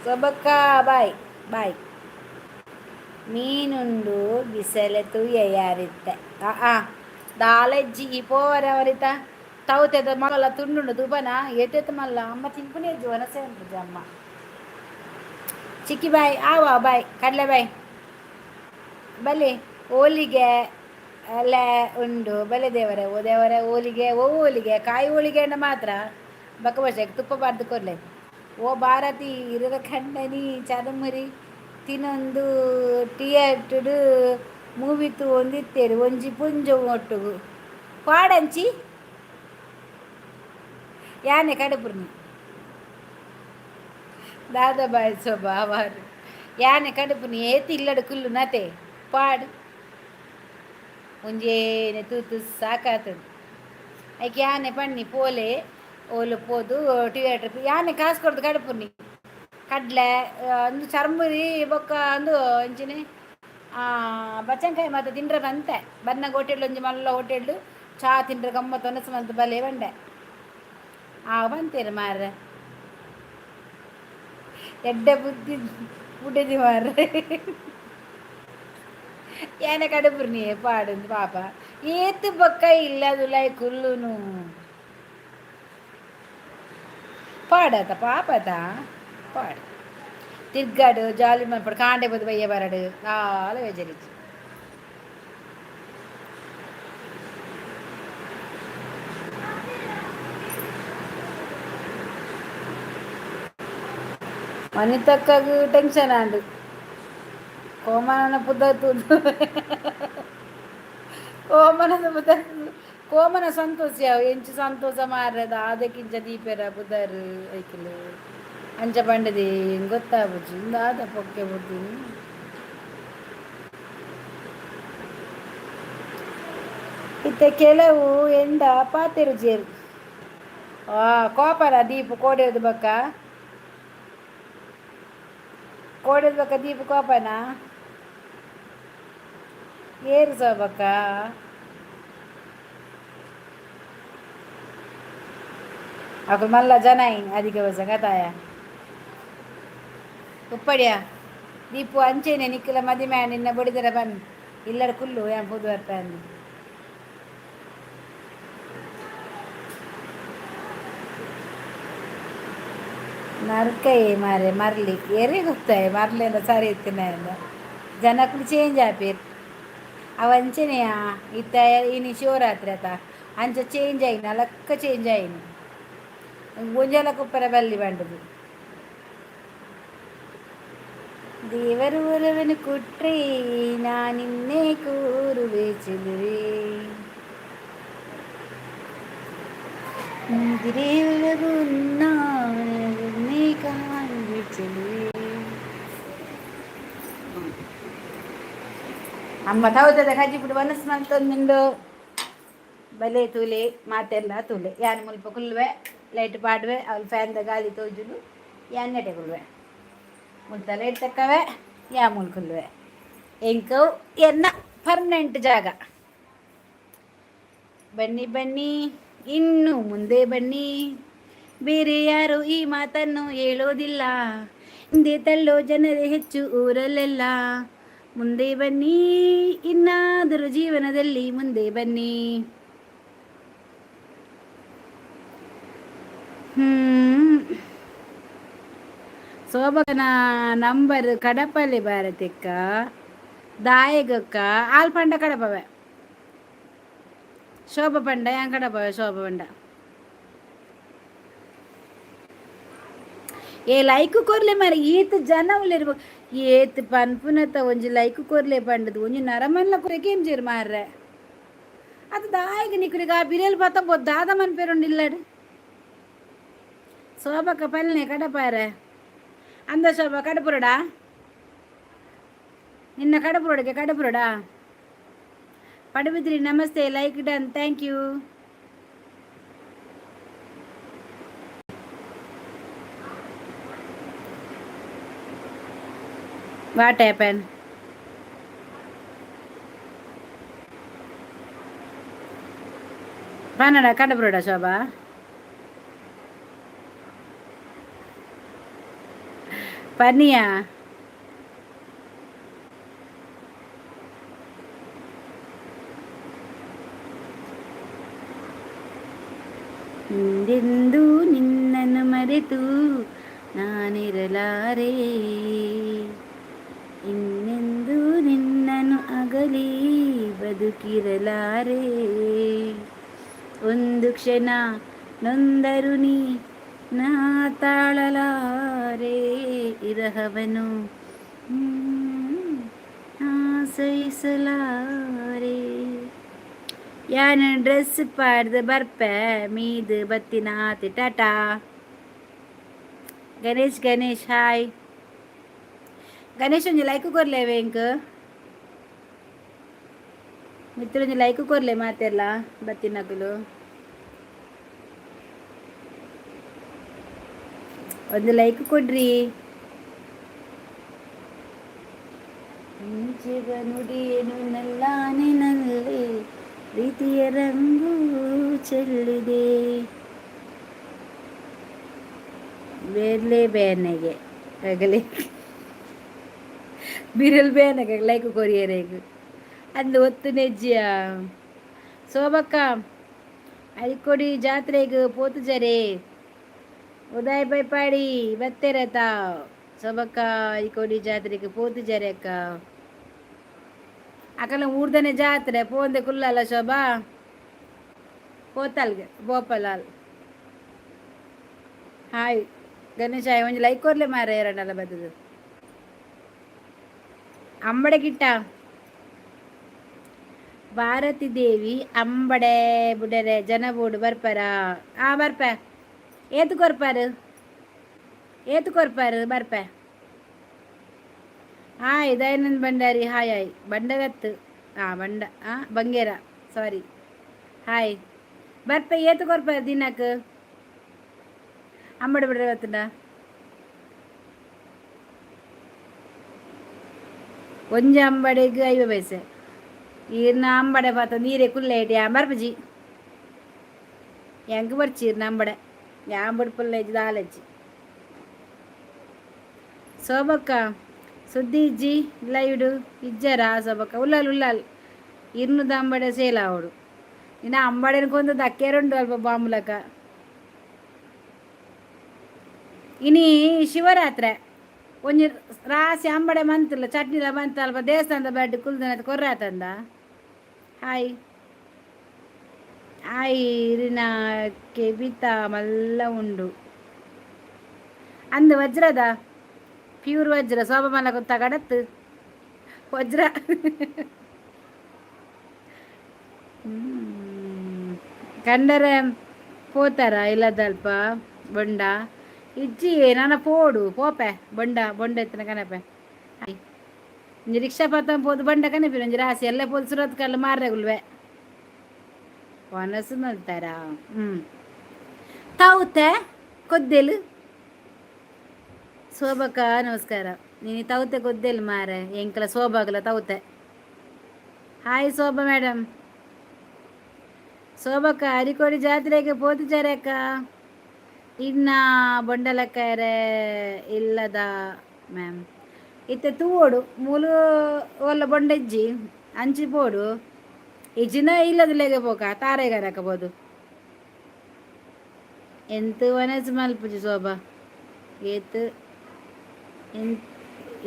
ಸೊಬಕ್ಕ ಬಾಯ್ ಬಾಯ್ ಮೀನುಂಡು ಬಿಸಲೆತು ಎಯಾರಿತ್ತೆ దాలెజ్జి ఈ పోవరెవరిత తవ్వుతుంది మళ్ళీ తుండు దుబన ఎట్టెత్త మళ్ళా అమ్మ తింపునే వనసే ఉంటుంది అమ్మ ಚಿಕ್ಕಿ ಬಾಯ್ ಆವ ಬಾಯ್ ಕಡಲೆ ಬಾಯ್ ಬಲೆ ಹೋಳಿಗೆ ಎಲ್ಲ ಉಂಡು ಬಲೆ ದೇವರೇ ಓ ದೇವರೇ ಹೋಳಿಗೆ ಕಾಯಿ ಹೋಳಿಗೆ ಅಂಡ ಮಾತ್ರ ಬಕ್ಕ ಬಸಕ್ಕೆ ತುಪ್ಪ ಬಾರ್ದು ಕೊರ್ಲೆ ಓ ಭಾರತಿ ಇರದ ಖಂಡನಿ ಚರಮುರಿ ತಿನ್ನೊಂದು ಥಿಯೇಟರ್ ಮೂವಿತ್ತು ಒಂದಿತ್ತೇರಿ ಒಂಜಿ ಪುಂಜ ಒಟ್ಟುಗು ಪಾಡಂಚಿ ಯಾನೆ ಕಡುಪುರ್ನಿ దాదాబాయ్ స్వభావాలు యానే కడుపుని ఏతి ఇల్లడు కుళ్ళు నతే పాడు ఉంజేనే తూతు సాకాతది ఐకి యానే పన్ని పోలే ఓలు పోదు థియేటర్ యానే కాసుకొడదు కడుపుని ಕಡ್ಲೆ ಅಂದು ಚರ್ಮುರಿ ಬೊಕ್ಕ ಅಂದು ಅಂಚಿನ ಬಚ್ಚಂಕಾಯಿ ಮತ್ತು ತಿಂಡ್ರೆ ಬಂತೆ ಬನ್ನಾಗ ಹೋಟೆಲ್ ಒಂಜಿ ಮಲ್ಲ ಹೋಟೆಲ್ ಚಾ ತಿಂಡ್ರೆ ಗಮ್ಮತ್ತು ಒನಸು ಮಂತ್ ಬಲೆ ಬಂಡೆ ಬಂತೇರಿ ಮಾರ್ರೆ ಎಡ್ಡೆ ಬುದ್ಧಿ ಬುಡ್ಡಿದಿ ಮಾರ್ರೆ ಏನ ಕಡುಪುರ್ನಿ ಪಾಡು ಪಾಪ ಏತು ಬೊಕ್ಕ ಇಲ್ಲದು ಲೈ ಕುಲ್ಲುನು పాడత పాపత పాడు తిర్గాడు జాలి ఇప్పుడు కాండే పొద్దు పోయే బరడు చాలా వెజరించి ಮನಿತಕ್ಕಗೂ ಟೆನ್ಷನ್ ಆಂಡು ಕೋಮನ ಪುದತ್ತು ಕೋಮನದ ಪುದತ್ತು ಕೋಮನ ಸಂತೋಷ ಎಂಚು ಸಂತೋಷ ಮಾರದ ಆದಕ್ಕಿಂಚ ದೀಪೆರ ಬುಧರು ಐಕಿಲು ಅಂಚ ಪಂಡದೆ ಗೊತ್ತಾಗ್ಬಿಟ್ಟು ಇಂದಾದ ಪೊಕ್ಕೆ ಬುದ್ದಿನಿ ಇತ್ತೆ ಕೆಲವು ಎಂಡ ಪಾತೆರು ಜೇರು ಕೋಪನ ದೀಪ ಕೋಡೆದು ಬಕ್ಕ ದೀಪ ಕೋಪನ ಏರು ಸೋಬಕ್ಕ aku malah janain adik bahasa kata ya uppadiya deepu anchene nikkila madime ninna bodidara ban illar kullu yan pudu vartandi ನರ್ಕೈ ಮಾರೆ ಮರ್ಲಿ ಎರೆ ಗೊತ್ತಾಯ ಮರ್ಲೆಲ್ಲ ಸರಿ ಇತ್ತಿನ ಜನಕ್ಕಳು ಚೇಂಜ್ ಆಪೇರು ಅವ ಅಂಚನೆಯ ಇತ್ತ ಇನಿ ಶಿವರಾತ್ರಿ ಆತ ಅಂಚ ಚೇಂಜ್ ಆಯ್ನ ಲಕ್ಕ ಚೇಂಜ್ ಆಯ್ನು ಗುಂಜಲ ಕುಪ್ಪರ ಬಲ್ಲಿ ಬಂಡದು ದೇವರು ಒಲವನು ಕೊಟ್ರೆ ನಾನಿನ್ನೇ ಕೂರುವೆ ಚೆಲುವೆ ಮುದಿರೇ ಒಲವು ನಾನೇ ಕಾಣುವೆ ಚೆಲುವೆ ಅಮ್ಮ ತೌದದ ಕಜ್ಜಿಬಿಟ್ಟು ಮನಸ್ಸು ಮಂತೊಂದು ಬಲೆ ತೂಲೆ ಮಾತೆಲ್ಲ ತೂಲೆ ಯಾರು ಮುಲ್ಪ ಕುಲ್ವೆ ಲೈಟ್ ಪಾಡುವೆ ಅವ್ಳು ಫ್ಯಾನ್ದ ಗಾಳಿ ತೋಜುಲು ಎಣ್ಣೆಟೆ ಕುಲ್ವೆ ಮುಲ್ತ ಲೈಟ್ ತಕ್ಕವೆ ಯಾ ಮುಲ್ಕುಲ್ವೆ ಎಂಕವು ಎನ್ನ ಪರ್ಮನೆಂಟ್ ಜಾಗ ಬನ್ನಿ ಬನ್ನಿ ಇನ್ನು ಮುಂದೆ ಬನ್ನಿ ಬೇರೆ ಯಾರು ಈ ಮಾತನ್ನು ಹೇಳೋದಿಲ್ಲ ಹಿಂದೆ ತಳ್ಳೋ ಜನರೇ ಹೆಚ್ಚು ಊರಲ್ಲೆಲ್ಲ ಮುಂದೆ ಬನ್ನಿ ಇನ್ನಾದರೂ ಜೀವನದಲ್ಲಿ ಮುಂದೆ ಬನ್ನಿ ಶೋಭಕನ ನಂಬರ್ ಕಡಪಲ್ಲಿ ಭಾರತಿಕ್ಕ ದಾಯಗಕ್ಕ ಆಲ್ ಪಂಡ ಕಡಪವೆ ಶೋಭ ಪಂಡ ಯಾನ್ ಕಡಪವೆ ಶೋಭ ಪಂಡ ಏ ಲೈಕ್ ಕೊರ್ಲೆ ಮಾರೆ ಈತ್ ಜನ ಉಳ್ಳಿರ್ಬೇಕು ಏತ್ ಪನ್ಪುನತ ಒಂಜಿ ಲೈಕ್ ಕೊರ್ಲೆ ಪಂಡದು ಒಂಜಿ ನರಮಲ್ಲ ಕೊರಕೇಮ್ ಜೀರ್ ಮಾರ್ರೆ ಅದು ದಾಯಿಗೆ ನಿಕ್ಕುಡಿಗ ಬಿರಿಯಲ್ ಪಾತ ಬೊದ್ದಾದ ಮನ್ ಪೇರುಂಡು ಇಲ್ಲಡು ಶೋಭಕ್ಕ ಪಲ್ನೆ ಕಡಪಾರೆ ಅಂದ ಶೋಭ ಕಡಪುರಡಾ ನಿನ್ನ ಕಡಪುರಡಿಗೆ ಕಡಪುರಡಾ ಪಡುಬಿದ್ರಿ ನಮಸ್ತೆ like done thank you what happen Kannada ಕಡಪುರಡ ಶೋಭಾ ಪನಿಯಾ ಹಿಂದೆಂದೂ ನಿನ್ನನ್ನು ಮರೆತು ನಾನಿರಲಾರೆ ಇನ್ನೆಂದೂ ನಿನ್ನನ್ನು ಅಗಲಿ ಬದುಕಿರಲಾರೆ ಒಂದು ಕ್ಷಣ ನೊಂದರು ನೀ ನಾ ತಾಳಲಾರೆ ಇರಹವನು ಆಸೈಸಲಾರೆ ಯಾನು ಡ್ರೆಸ್ ಪಾಡ್ದು ಬರ್ಪೆ ಮೀದು ಬತ್ತಿನ ಆತಿ ಟಾಟಾ ಗಣೇಶ್ ಹಾಯ್ ಗಣೇಶ್ ಒಂಜಿ ಲೈಕ್ ಕೊರ್ಲೇವೆ ಇಂಕ್ ಮಿತ್ರ ಒಂಜಿ ಲೈಕ್ ಕೊರ್ಲೆ ಮಾತೆಲ್ಲ ಬತ್ತಿನಕುಲು ಒಂದು ಲೈಕ್ ಕೊಡ್ರಿ ಮುಂಚೆಗ ನುಡಿಯೇನು ನಲ್ಲಾನಿನಲ್ಲಿ ಪ್ರೀತಿಯ ರಂಗು ಚೆಲ್ಲಿದೆ ಬೇರ್ಲೆ ಬೇನೆಗೆ ಆಗಲಿ ಬಿರಲ್ ಬೇನೆಗೆ ಲೈಕ್ ಕೊರಿಯರೇಗು ಅಂದು ಒತ್ತು ನೆಜ್ಜಿಯ ಶೋಭಕ್ಕ ಅರಿಕೊಡಿ ಜಾತ್ರೆಗೆ ಪೋತು ಜರೆ ಉದಯ್ ಪೈಪಾಡಿ ಬತ್ತೆರತ ಶೋಭಕ್ಕ ಅರಿಕೊಡಿ ಜಾತ್ರೆಗೆ ಪೋತು ಜರೆ ಅಕ್ಕ ಅಕಲ ಊರ್ದನೆ ಜಾತ್ರೆ ಪೋಂದೆ ಕುಲ್ಲಲ್ಲ ಶೋಭಾ ಪೋತಲ್ಗೆ ಬೋಪಲಾಲ್ ಹಾಯ್ ಗಣೇಶ ಒಂಜಿ ಲೈಕ್ ಕೊರ್ಲೆ ಮಾರ ಎರಡಲ್ಲ ಬದದು ಅಂಬಡೆ ಗಿಟ್ಟ ಭಾರತಿ ದೇವಿ ಅಂಬಡೆ ಬುಡರೆ ಜನ ಬೋಡು ಬರ್ಪಾರ ಬರ್ಪ ಏತು ಕೊರ್ಪಾರು ಬರ್ಪ ಹಾಯ್ ದಯಾನಂದ್ ಭಂಡಾರಿ ಹಾಯ್ ಬಂಡಗತ್ತು ಬಂಡ ಬಂಗೇರ ಸಾರಿ ಹಾಯ್ ಬರ್ಪ ಏತು ಕೊರ್ಪಾರು ದಿನಕ್ಕೆ ಅಂಬಡೆ ಬಿಡ್ರೆ ಗೊತ್ತುಂಡ ಒಂಜಿ ಅಂಬಡೆಗೆ 5 ಪೈಸೆ ಈರ್ನ ಅಂಬಡೆ ಪಾತ ನೀರೇ ಕುಲ್ಲೆ ಇಟ್ಟು ಬರ್ಪಜಿ ಹೆಂಗೆ ಬರ್ಚಿ ಈರ್ನ ಅಂಬಡೆ ಯಾಂಬಡ್ ಪುಲ್ಲೆಜ್ಜಿ ದಾಲೆಜ್ಜಿ ಶೋಭಕ್ಕ ಸುದ್ದಿ ಇಜ್ಜಿ ಲೈವ್ಡು ಇಜ್ಜರ ಶೋಭಕ್ಕ ಉಲ್ಲಾಲ್ ಇರ್ನುದ ಅಂಬಡೆ ಸೇಲ ಅವಡು ಇನ್ನು ಅಂಬಡೆನಕೊಂದು ದಕ್ಕೇರುಂಡು ಅಲ್ಪ ಬಾಂಬುಲಕ ಇನಿ ಶಿವರಾತ್ರೆ ಒಂಜಿ ರಾಸಿ ಅಂಬಡೆ ಮಂತಿಲ್ಲ ಚಟ್ನಿಲ ಬಂತ ಅಲ್ಪ ದೇವಸ್ಥಾನದ ಬಡ್ಡಿ ಕುಲ್ದನ ಕೊರ್ರಾತಂದ ಹಾಯ್ ಇರಿನ ಕೆಬಿತ ಮಲ್ಲ ಉಂಡು ಅಂದು ವಜ್ರದ ಪ್ಯೂರ್ ವಜ್ರ ಶೋಭ ಮಲ್ಲ ಗೊತ್ತಾಗಡತ್ತು ವಜ್ರ ಕಂಡರೆ ಪೋತಾರ ಇಲ್ಲದಲ್ಪ ಬೊಂಡ ಇಜ್ಜಿ ನನ್ನ ಪೋಡು ಪೋಪೆ ಬೊಂಡ ಎತ್ತಿನ ಕನಪೆ ಒಂಜಿ ರಿಕ್ಷಾ ಪತ್ತ ಪೋದು ಬಂಡ ಕನಪಿನ ಒಂಜಿ ರಾಸಿ ಎಲ್ಲ ಪೋದು ಸುರತ್ ಕಲ್ಲು ಮಾರ್ರೆಗುಲ್ವೆ ಒನಸು ಮಲ್ತಾರ ತೌತೆ ಕೊದ್ದೆಲು ಶೋಭಕ್ಕ ನಮಸ್ಕಾರ ನೀನು ತೌತೆ ಕೊದ್ದೆಲು ಮಾರೆ ಎಂಕಲ ಶೋಭಾಗಲ ತೌತೆ ಹಾಯ್ ಶೋಭಾ ಮೇಡಮ್ ಶೋಭಕ್ಕ ಅರಿಕೋಡಿ ಜಾತ್ರೆಗೆ ಪೋತಿಚಾರಕ್ಕ ಇನ್ನ ಬೊಂಡಲಕ್ಕರೆ ಇಲ್ಲದ ಮ್ಯಾಮ್ ಇತ್ತೆ ತೂವೋಡು ಮೂಲು ಒಲ್ಲ ಬೊಂಡೆಜ್ಜಿ ಅಂಚಿ ಪೋಡು ಇಜ್ಜಿನ ಇಲ್ಲದ ಲೆಗೆ ಪೋಕ ತಾರೆಗಾರಕಬೋದು ಎಂತ ವನಸು ಮಲ್ಪುಜಿ ಶೋಭಾ ಏತು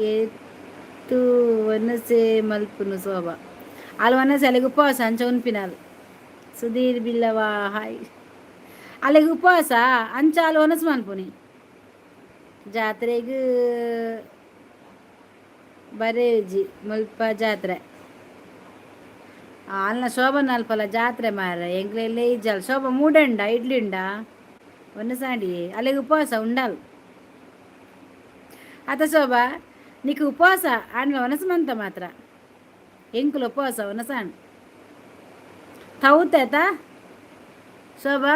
ಏತು ವನಸೆ ಮಲ್ಪುನು ಶೋಭಾ ಅಲ್ಲಿ ವನಸೆ ಅಲ್ಲಿಗೆ ಉಪವಾಸ ಅಂಚ ಉನ್ಪಿನಲ್ ಸುಧೀರ್ ಬಿಲ್ಲವಾ ಹಾಯ್ ಅಲ್ಲಿಗೆ ಉಪವಾಸ ಅಂಚ ಅಲ್ಲಿ ಒನಸು ಮಲ್ಪುನಿ ಜಾತ್ರೆಗೆ ಬರೇಜಿ ಮುಲ್ಪ ಜಾತ್ರೆ ಅಲ್ಲ ಶೋಭನ ಅಲ್ಪಲ್ಲ ಜಾತ್ರೆ ಮಾರ ಎಂಗ್ಲೆಲ್ಲೇ ಇಜ್ಜಲ್ ಶೋಭ ಮೂಡಂಡ ಇಡ್ಲಿಂಡ ಒಂದು ಸಾಡಿ ಅಲ್ಲಿಗೆ ಉಪವಾಸ ಉಂಡಲ್ ಅತ ಶೋಭ నీకు ಉಪವಾಸ ಆಂಡ್ಲ ಒನಸಮಂತ ಮಾತ್ರ ಎಂಕುಲು ಉಪವಾಸ ಒನಸಾನ್ ತೌತಾಯ್ತ ಶೋಭಾ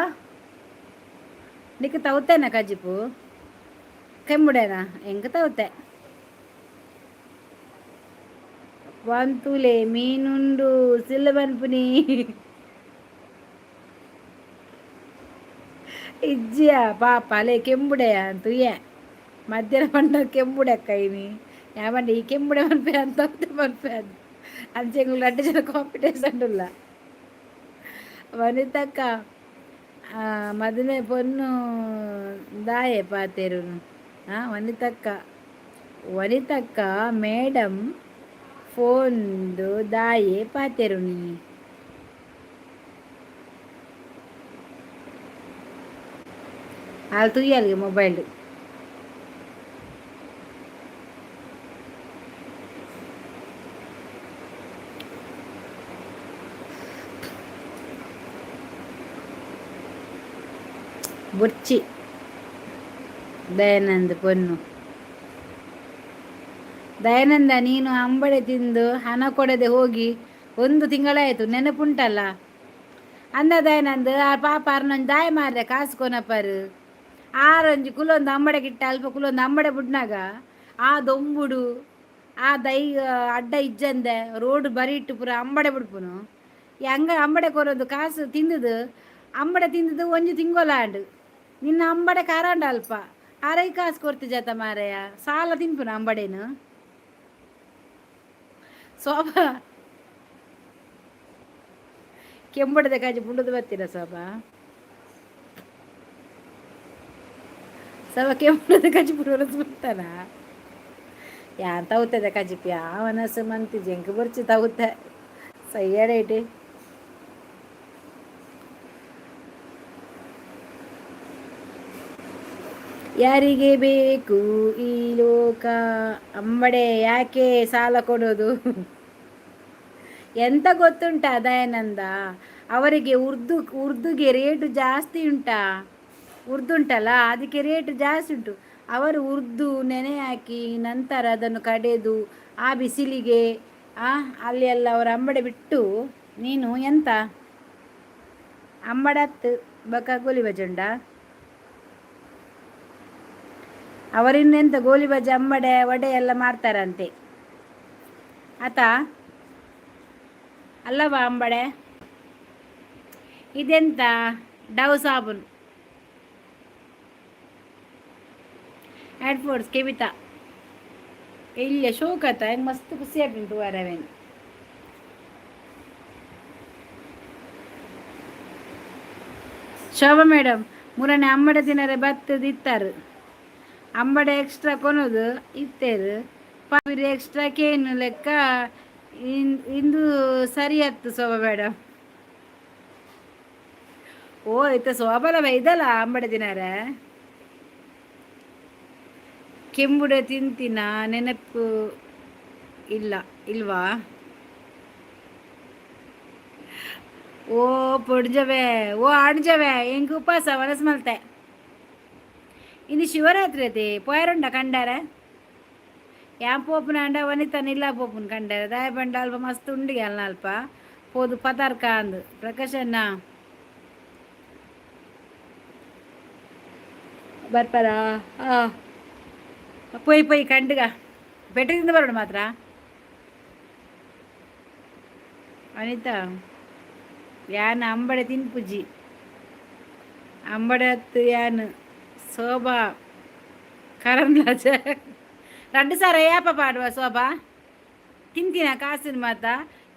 నీకు తవ్వుతాయినా కజిపు కెమ్ముడేనా ఎంక తవ్వుతాయి వంతులే మీనుండు సిల్లబన్పుని ఇజ్జియా పాపలే కెంబుడే అంతుయ్యే మధ్యాహ్నం పంట కెంబుడెక్క ఇవి ఏమంటే ఈ కెంబుడే మనిపోయి అంత మనిపోయి అంచెంగులు అంటే చిన్న కాంపిటీషన్ ఉల్లా వనితక్క ಮದುವೆ ಪೊನ್ನು ದಾಯೆ ಪಾತೆರು ವನಿತಕ್ಕ ವನಿತಕ್ಕ ಮೇಡಮ್ ಫೋನ್ದು ದಾಯೆ ಪಾತೆರು ನೀ ಅಲ್ಲಿ ತುಯ್ಯಲ್ಗೆ ಮೊಬೈಲ್ ಬುರ್ಚಿ ದಯಾನಂದ ಪೊನ್ನು ದಯಾನಂದ ನೀನು ಅಂಬಡೆ ತಿಂದು ಹಣ ಕೊಡದೆ ಹೋಗಿ 1 ತಿಂಗಳಾಯಿತು ನೆನಪುಂಟಲ್ಲ ಅಂದ ದಯಾನಂದ ಆ ಪಾಪ ಅರ್ನೊಂದು ದಾಯ ಮಾರ್ರೆ ಕಾಸು ಕೊನಪ್ಪರು ಆರೊಂಜಿ ಕುಲೊಂದು ಅಂಬಡೆ ಕಿಟ್ಟ ಅಲ್ಪ ಕುಲೊಂದು ಅಂಬಡೆ ಬುಡ್ನಾಗ ಆ ದೊಂಬುಡು ಆ ದೈ ಅಡ್ಡ ಇಜ್ಜಂದೆ ರೋಡ್ ಬರಿ ಇಟ್ಟು ಪೂರ ಅಂಬಡೆ ಬಿಡ್ಪುನು ಹಂಗ ಅಂಬಡೆ ಕೊರೋದು ಕಾಸು ತಿಂದದು ಅಂಬಡೆ ತಿಂದದು 1 ತಿಂಗೊಲಾಂಡು ನಿನ್ನ ಅಂಬಡೆ ಕಾರಾಂಡ ಅಲ್ಪ ಆರೈ ಕಾಸು ಕೊಡ್ತಿ ಜತ ಮಾರಯ್ಯ ಸಾಲ ತಿನ್ಪುನ ಅಂಬಡೇನು ಶೋಭಾ ಕೆಂಬಡದ ಕಾಜಿ ಪುಂಡದು ಬರ್ತೀರ ಶೋಭಾ ಕೆಂಬಡದ ಕಾಜಿ ಪುಂಡದು ಬರ್ತಾನ ಯಾನ್ ತಗೋತದೆ ಕಜಿಪಿ ಅವನಸು ಮಂತಿ ಜಂಕ್ ಬರ್ಚಿ ತಗೋತ ಸಯ್ಯಡೈಟಿ ಯಾರಿಗೆ ಬೇಕು ಈ ಲೋಕ ಅಂಬಡೆ ಯಾಕೆ ಸಾಲ ಕೊಡೋದು ಎಂತ ಗೊತ್ತುಂಟಾ ದಯಾನಂದ ಅವರಿಗೆ ಉರ್ದುಗೆ ರೇಟು ಜಾಸ್ತಿ ಉಂಟಾ ಉರ್ದು ಉಂಟಲ್ಲ ಅದಕ್ಕೆ ರೇಟ್ ಜಾಸ್ತಿ ಉಂಟು ಅವರು ಉರ್ದು ನೆನೆ ಹಾಕಿ ನಂತರ ಅದನ್ನು ಕಡೆದು ಆ ಬಿಸಿಲಿಗೆ ಅಲ್ಲಿ ಎಲ್ಲ ಅವರ ಅಂಬಡೆ ಬಿಟ್ಟು ನೀನು ಎಂತ ಅಂಬಡತ್ತು ಬಕ ಗೋಲಿ ಬಜುಂಡ ಅವರಿನ್ನೆಂತ ಗೋಲಿ ಬಜೆ ಅಂಬಡೆ ವಡೆ ಎಲ್ಲ ಮಾಡ್ತಾರಂತೆ ಆತ ಅಲ್ಲವಾ ಅಂಬಡೆ ಇದೆಂತ ಡವ್ ಸಾಬೂನ್ ಹೆಡ್ಫೋನ್ಸ್ ಕೆವಿತಾ ಇಲ್ಲ ಶೋಕತ ಹೆಂಗೆ ಮಸ್ತ್ ಖುಷಿ ಆಗ್ತುಂಟು ವರವೇನು ಶೋಭಾ ಮೇಡಮ್ ಮೂರನೇ ಅಂಬಡೆ ದಿನರೇ ಬತ್ತದು ಇತ್ತಾರು ಅಂಬಡೆ ಎಕ್ಸ್ಟ್ರಾ ಕೊನೋದು ಇತ್ತೇರು ಪಾವಿರಿ ಎಕ್ಸ್ಟ್ರಾ ಕೇನು ಲೆಕ್ಕ ಇಂದು ಸರಿ ಆಯ್ತು ಶೋಭಾ ಮೇಡಮ್ ಓ ಇತ್ತ ಶೋಭಲ ಇದಲ್ಲ ಅಂಬಡೆ ದಿನಾರ ಕೆಂಬುಡೆ ತಿಂತಿನ ನೆನಪು ಇಲ್ಲ ಇಲ್ವಾ ಓ ಪೊಡ್ಜವೆ ಓ ಆಡ್ಜವೆ ಹೆಂಗೆ ಉಪವಾಸ ವನಸ್ ಮಲ್ತೆ ಇನ್ನು ಶಿವರಾತ್ರಿ ಐತಿ ಪೋಯರುಂಡ ಕಂಡಾರ ಯಾನ್ ಪೋಪುನ ಅಂಡ ವನಿತಾನ ಇಲ್ಲ ಪೋಪುನ್ ಕಂಡಾರ ದಾಯ ಬಂಡ ಅಲ್ಪ ಮಸ್ತ್ ಉಂಡಿಗೆ ಅಲ್ಲ ಅಲ್ಪ ಪೋದು ಪದಾರ್ಕ ಅಂದು ಪ್ರಕಾಶನ್ನ ಬರ್ಪಾರ ಪೊಯ್ ಕಂಡುಗ ಬೆಟ್ಟದಿಂದ ಬರೋಣ ಮಾತ್ರ ಅನಿತಾ ಯಾನ್ ಅಂಬಡೆ ತಿನ್ಪುಜಿ ಅಂಬಡೆ ಹತ್ತು ಯಾನ್ ಶೋಭಾ ಕರಂದ್ಲಾಜ 2 ಸಾರ ಯಾಪ ಪಾಡುವ ಶೋಭಾ ತಿಂತಿನ ಕಾಸಿನ ಮಾತ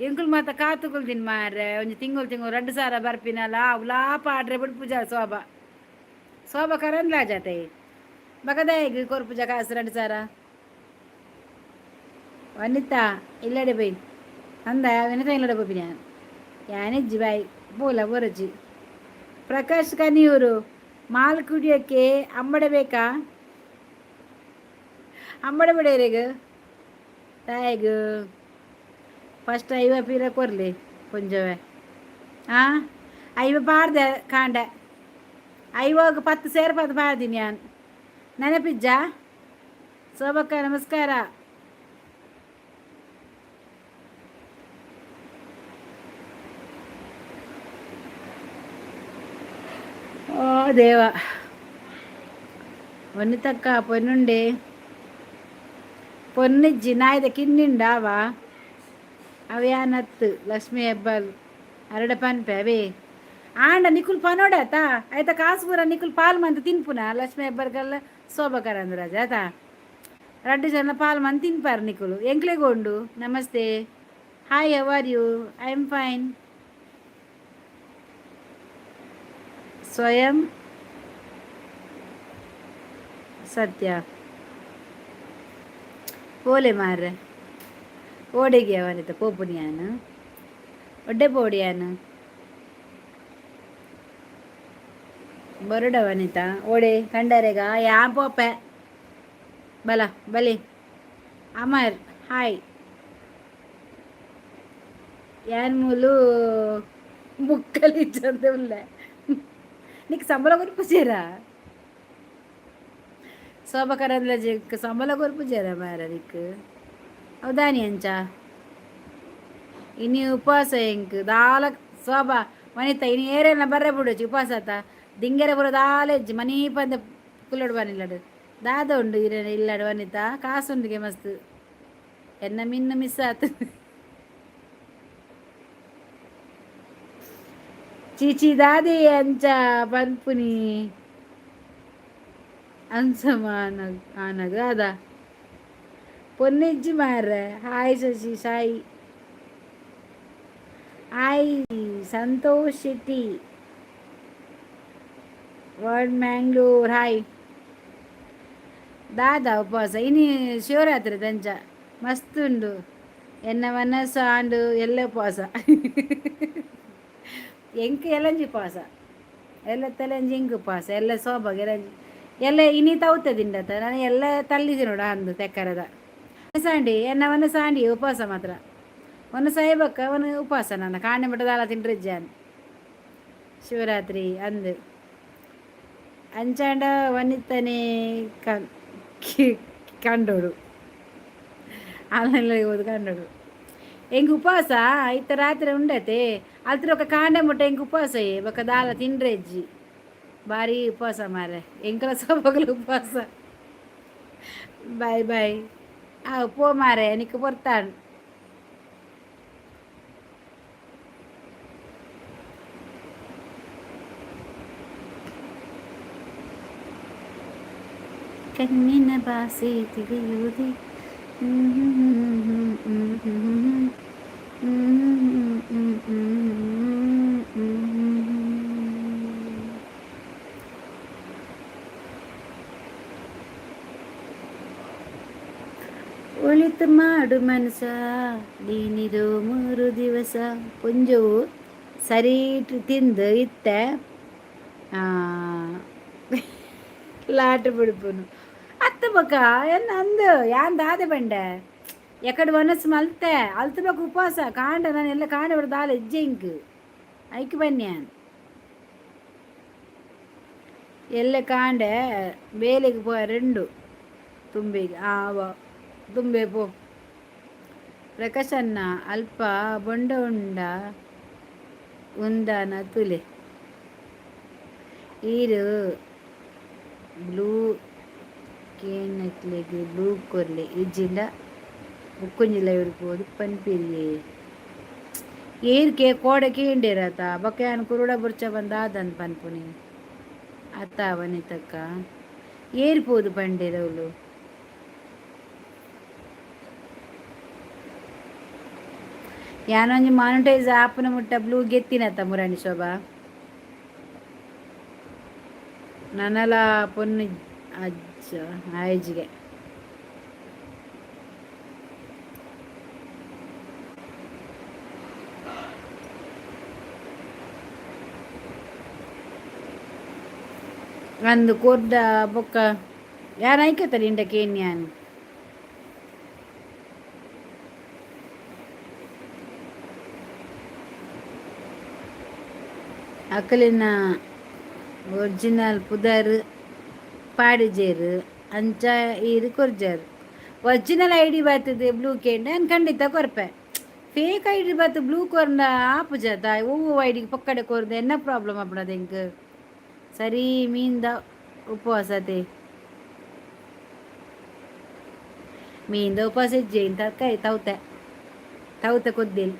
ಎಂಕುಲ್ ಮಾತ ಕಾತುಕುಲ್ ತಿನ್ ಮಾರ್ರೆ ಒಂಜಿ ತಿಂಗಳು 2 ಸಾರ ಬರ್ಪಿನಲ್ಲ ಅವಲಾ ಪಾಡ್ರೆ ಬಿಡ್ ಪೂಜಾ ಶೋಭಾ ಕರಂದ್ಲಾಜತೆ ಬಕದಾಯಿಗೆ ಕೊರ್ ಪೂಜಾ ಕಾಸು 2 ಸಾರ ವನಿತಾ ಇಲ್ಲಡೆ ಬೈ ಅಂದ ವಿನತ ಇಲ್ಲಡೆ ಬೋಪಿ ಯಾನಿಜ್ಜಿ ಬಾಯಿ ಬೋಲ ಬೊರಜಿ ಪ್ರಕಾಶ್ ಕನಿಯೂರು ಮಾಲ್ ಕುಡಿಯೋಕ್ಕೆ ಅಂಬಡೆ ಬೇಕಾ ಅಂಬಡೆ ಬಿಡೇರಿಗ ತಾಯಿಗ ಫಸ್ಟ್ 50 ಪೀರ ಕೊರ್ಲಿ கொஞ்சவே ആ അയ്യോ പാടുതെ കാണ്ട അയ്യോ 10 ಸೇರ್ಪ ಅದು ಪಾಡ್ತೀನಿ ഞാൻ ನೆನಪಿಜ್ಜ ಶೋಭಕ್ಕ ನಮಸ್ಕಾರ ಓ ದೇವ ಒನ್ನಿತಕ್ಕ ಪೊನ್ನುಂಡೆ పొన్నిజ్జి నాయద కిన్నిండావా అవే నత్తు లక్ష్మీ హెಬ್ಬల్ అరడ పనిపే అవే ఆండ నికుల్ పనోడత అయితే కాసుకూర నికుల్ పాలు మంది తిన్పున లక్ష్మీ హెబ్బర్ కల్లా శోభకరంది రాజ అత రెడ్డి జన పాలు మంది తినిపారు నికులు ఎంక్లేగోండు నమస్తే hi how are you I'm fine ಸ್ವಯಂ ಸತ್ಯ ಓಲೆ ಮಾರ್ರೆ ಓಡೆಗೆ ಅವನಿತ ಪೋಪುನಿಯಾನು ಒಡ್ಡೆ ಪೋಡಿಯಾನು ಬರುಡ ವನಿತ ಓಡೆ ಕಂಡರೆಗ ಯಾ ಪೋಪೆ ಬಲ ಬಲಿ ಅಮರ್ ಹಾಯ್ యాన్ మూలు ముక్కలు ఇచ్చంతే ఉల్లే నీకు సంబల గురుపు చేరా శోభకరంలో సంబల గురుపు చేరా మార నీకు అవుదాని అంచా ಇನ್ನು ಉಪವಾಸ ಹೆಂಗ್ ದಾಲ ಶೋಭ ವನಿತ ಇನ್ನು ಏರೇನ ಬರ್ರೆ ಬಿಡೋಚಿ ಉಪವಾಸ ಆತ ದಿಂಗೆರೆ ಬರೋ ದಾಲೆಜ್ಜಿ ಮನಿ ಪಂದ ಕುಲ್ಲಡು ಬನಿಲ್ಲಡು ದಾದ ಉಂಡು ಇರೇನ ಇಲ್ಲಡು ವನಿತ ಕಾಸುಂಡಿಗೆ ಮಸ್ತ್ ಎನ್ನ ಮಿನ್ನು ಮಿಸ್ ಆತು ಚೀಚಿ ದಾದಿ ಅಂಚ ಪನ್ಪುನಿ ಅಂಚಮಾನ ಆನಗ ಅದ పొన్నిజ్జి మార్రే hi Shashi Sai hi Santosh Shetty word Mangalore hi ದಾದಾ ಉಪವಾಸ ಇನಿ ಶಿವರಾತ್ರಿ ದಂಚ ಮಸ್ತ್ ಉಂಡು ಎನ್ನ ಮನಸ್ಸು ಆಂಡು ಎಲ್ಲ ಉಪವಾಸ ಎಂಕ್ ಎಲಂಜಿ ಉಪವಾಸ ಎಲ್ಲ ತಲೆಂಜಿ ಎಂಕ್ ಉಪವಾಸ ಎಲ್ಲ ಸೋಬಾಗ ಎಲಂಜಿ ಎಲ್ಲ ಇನಿ ತೌತದಿಂಡತ ನಾನು ಎಲ್ಲ ತಲ್ಲಿದಿ ನೋಡ ಅಂದು ತೆಕ್ಕರದ ಸಾಂಡಿ ಎನ್ನವನ್ನ ಸಾಂಡಿ ಉಪವಾಸ ಮಾತ್ರ ಒಂದು ಸಾಯ್ಬಕ್ಕ ಅವನು ಉಪವಾಸ ನನ್ನ ಕಾಣೆ ಬಿಟ್ಟದಾಲ ತಿಂಡ್ರಿಜ್ಜಾನು ಶಿವರಾತ್ರಿ ಅಂದು ಅಂಚಾಂಡ ವನಿತನೇ ಕಂಡೋಡು ಆನ್ಲೈನ್లో ಹೋದು ಕಂಡೋಡು ಎಂಗೆ ಉಪವಾಸ ಇತ್ತ ರಾತ್ರಿ ಉಂಡತೆ ಅಲ್ತ್ರ ఒక ಕಾಂಡೆ ಮುಟ್ಟ ಎಂಗೆ ಉಪವಾಸ ఒక ದಾಲ ತಿಂಡ್ರೆಜ್ಜಿ ಭಾರಿ ಉಪವಾಸ ಮಾರೆ ಎಂಕಲ ಸೊಬಗಲು ಉಪವಾಸ ಬಾಯ್ ಬಾಯ್ ಪೋ ಮಾರೆ ನಿಕ್ಕ ಬರ್ತಾನು ಕಣ್ಣಿನ ಭಾಷೆ ತಿಳಿಯುವುದೇ ಒಳಿತು ಮಾಡು ಮನಸ ನೀನಿದು 3 ದಿವಸ ಪುಂಜವು ಸರೀಟ್ ತಿಂದು ಇತ್ತೆ లాటు పిడుపును అత్త బొక్క ఎన్న అందు యాన్ దాದೆ ಬಂಡೆ ಎಕಡೆ ಮನಸ್ಸು ಮಲ್ತೆ ಅಲ್ತಬೇಕು ಉಪವಾಸ ಕಾಂಡ ನಾನು ಎಲ್ಲ ಕಾಂಡ ಬಿಡ ದಾಲ ಹೆಜ್ಜೆ ಇಂಕ್ ಐಕ್ ಬನ್ಯಾನ್ ಎಲ್ಲ ಕಾಂಡೆ ಬೇಲಿಗೆ ಪೋ 2 ತುಂಬಿಗೆ ತುಂಬೆ ಪೋ ಪ್ರಕಾಶನ್ನ ಅಲ್ಪ ಬೊಂಡ ಉಂಡ ಉಂದನ ತುಲೆ ಈರು ಬ್ಲೂ ಕೇನಕ್ಲೆಗೆ ಬ್ಲೂ ಕೊರ್ಲೆ ಇಜ್ಜಿಂದ ಬುಕ್ಕೊಂಜಿಲ್ಲ ಇವ್ರಿಗೋದು ಪನ್ಪಿರಿಯೇ ಏರ್ಕೆ ಕೋಡಕ್ಕೆ ಹಿಂಡಿರತ್ತ ಬಕ್ಕೆ ಅನ್ ಕುರುಡ ಬುರ್ಚ ಬಂದಾದಂತ ಪನ್ಪುನಿ ಅತ್ತ ಅವನಿತಕ್ಕ ಏರ್ಪೋದು ಪಂಡಿರವಳು ಯಾನೊಂಜಿ ಮಾನಿಟೈಸ್ ಆಪ್ನ ಮುಟ್ಟ ಬ್ಲೂ ಗೆತ್ತಿನತ್ತ ಮುರಾಣಿ ಶೋಭಾ ನನಲ ಪೊನ್ನು ಅಜ್ಜ ಆಯ್ಜಿಗೆ ಅಂದು ಕೊಡ್ಡ ಬೊಕ್ಕ ಯಾರು ಐಕತ್ತಾರೆ ಇಂಡಕ್ಕೆ ಏನ್ಯಾನು ಅಕ್ಕಲಿನ ಒರಿಜಿನಲ್ ಪುದರ್ ಪಾಡಿಜೇರು ಅಂಚ ಇದು ಕೊರ್ಜಾರು ಒರಿಜಿನಲ್ ಐ ಡಿ ಬರ್ತದೆ ಬ್ಲೂ ಕೇಂಡ ಖಂಡಿತ ಕೊರ್ಪೆ ಫೇಕ್ ಐ ಡಿ ಬತ್ತು ಬ್ಲೂ ಕೊರ್ನ ಆಪು ಜಾತ ಹೂವು ಐ ಡಿಗೆ ಪಕ್ಕಡೆ ಕೊರ್ದು ಎನ್ನ ಪ್ರಾಬ್ಲಮ್ ಅಪ್ಪಣದ ಹೆಂಗೆ ಸರಿ ಮೀನ್ದ ಉಪವಾಸತೆ ಮೀನ್ದ ಉಪವಾಸ ಇಜ್ಜೆ ಇಂತ ಕೈ ತೌತೆ ತೌತೆ ಕೊದ್ದೇಲಿ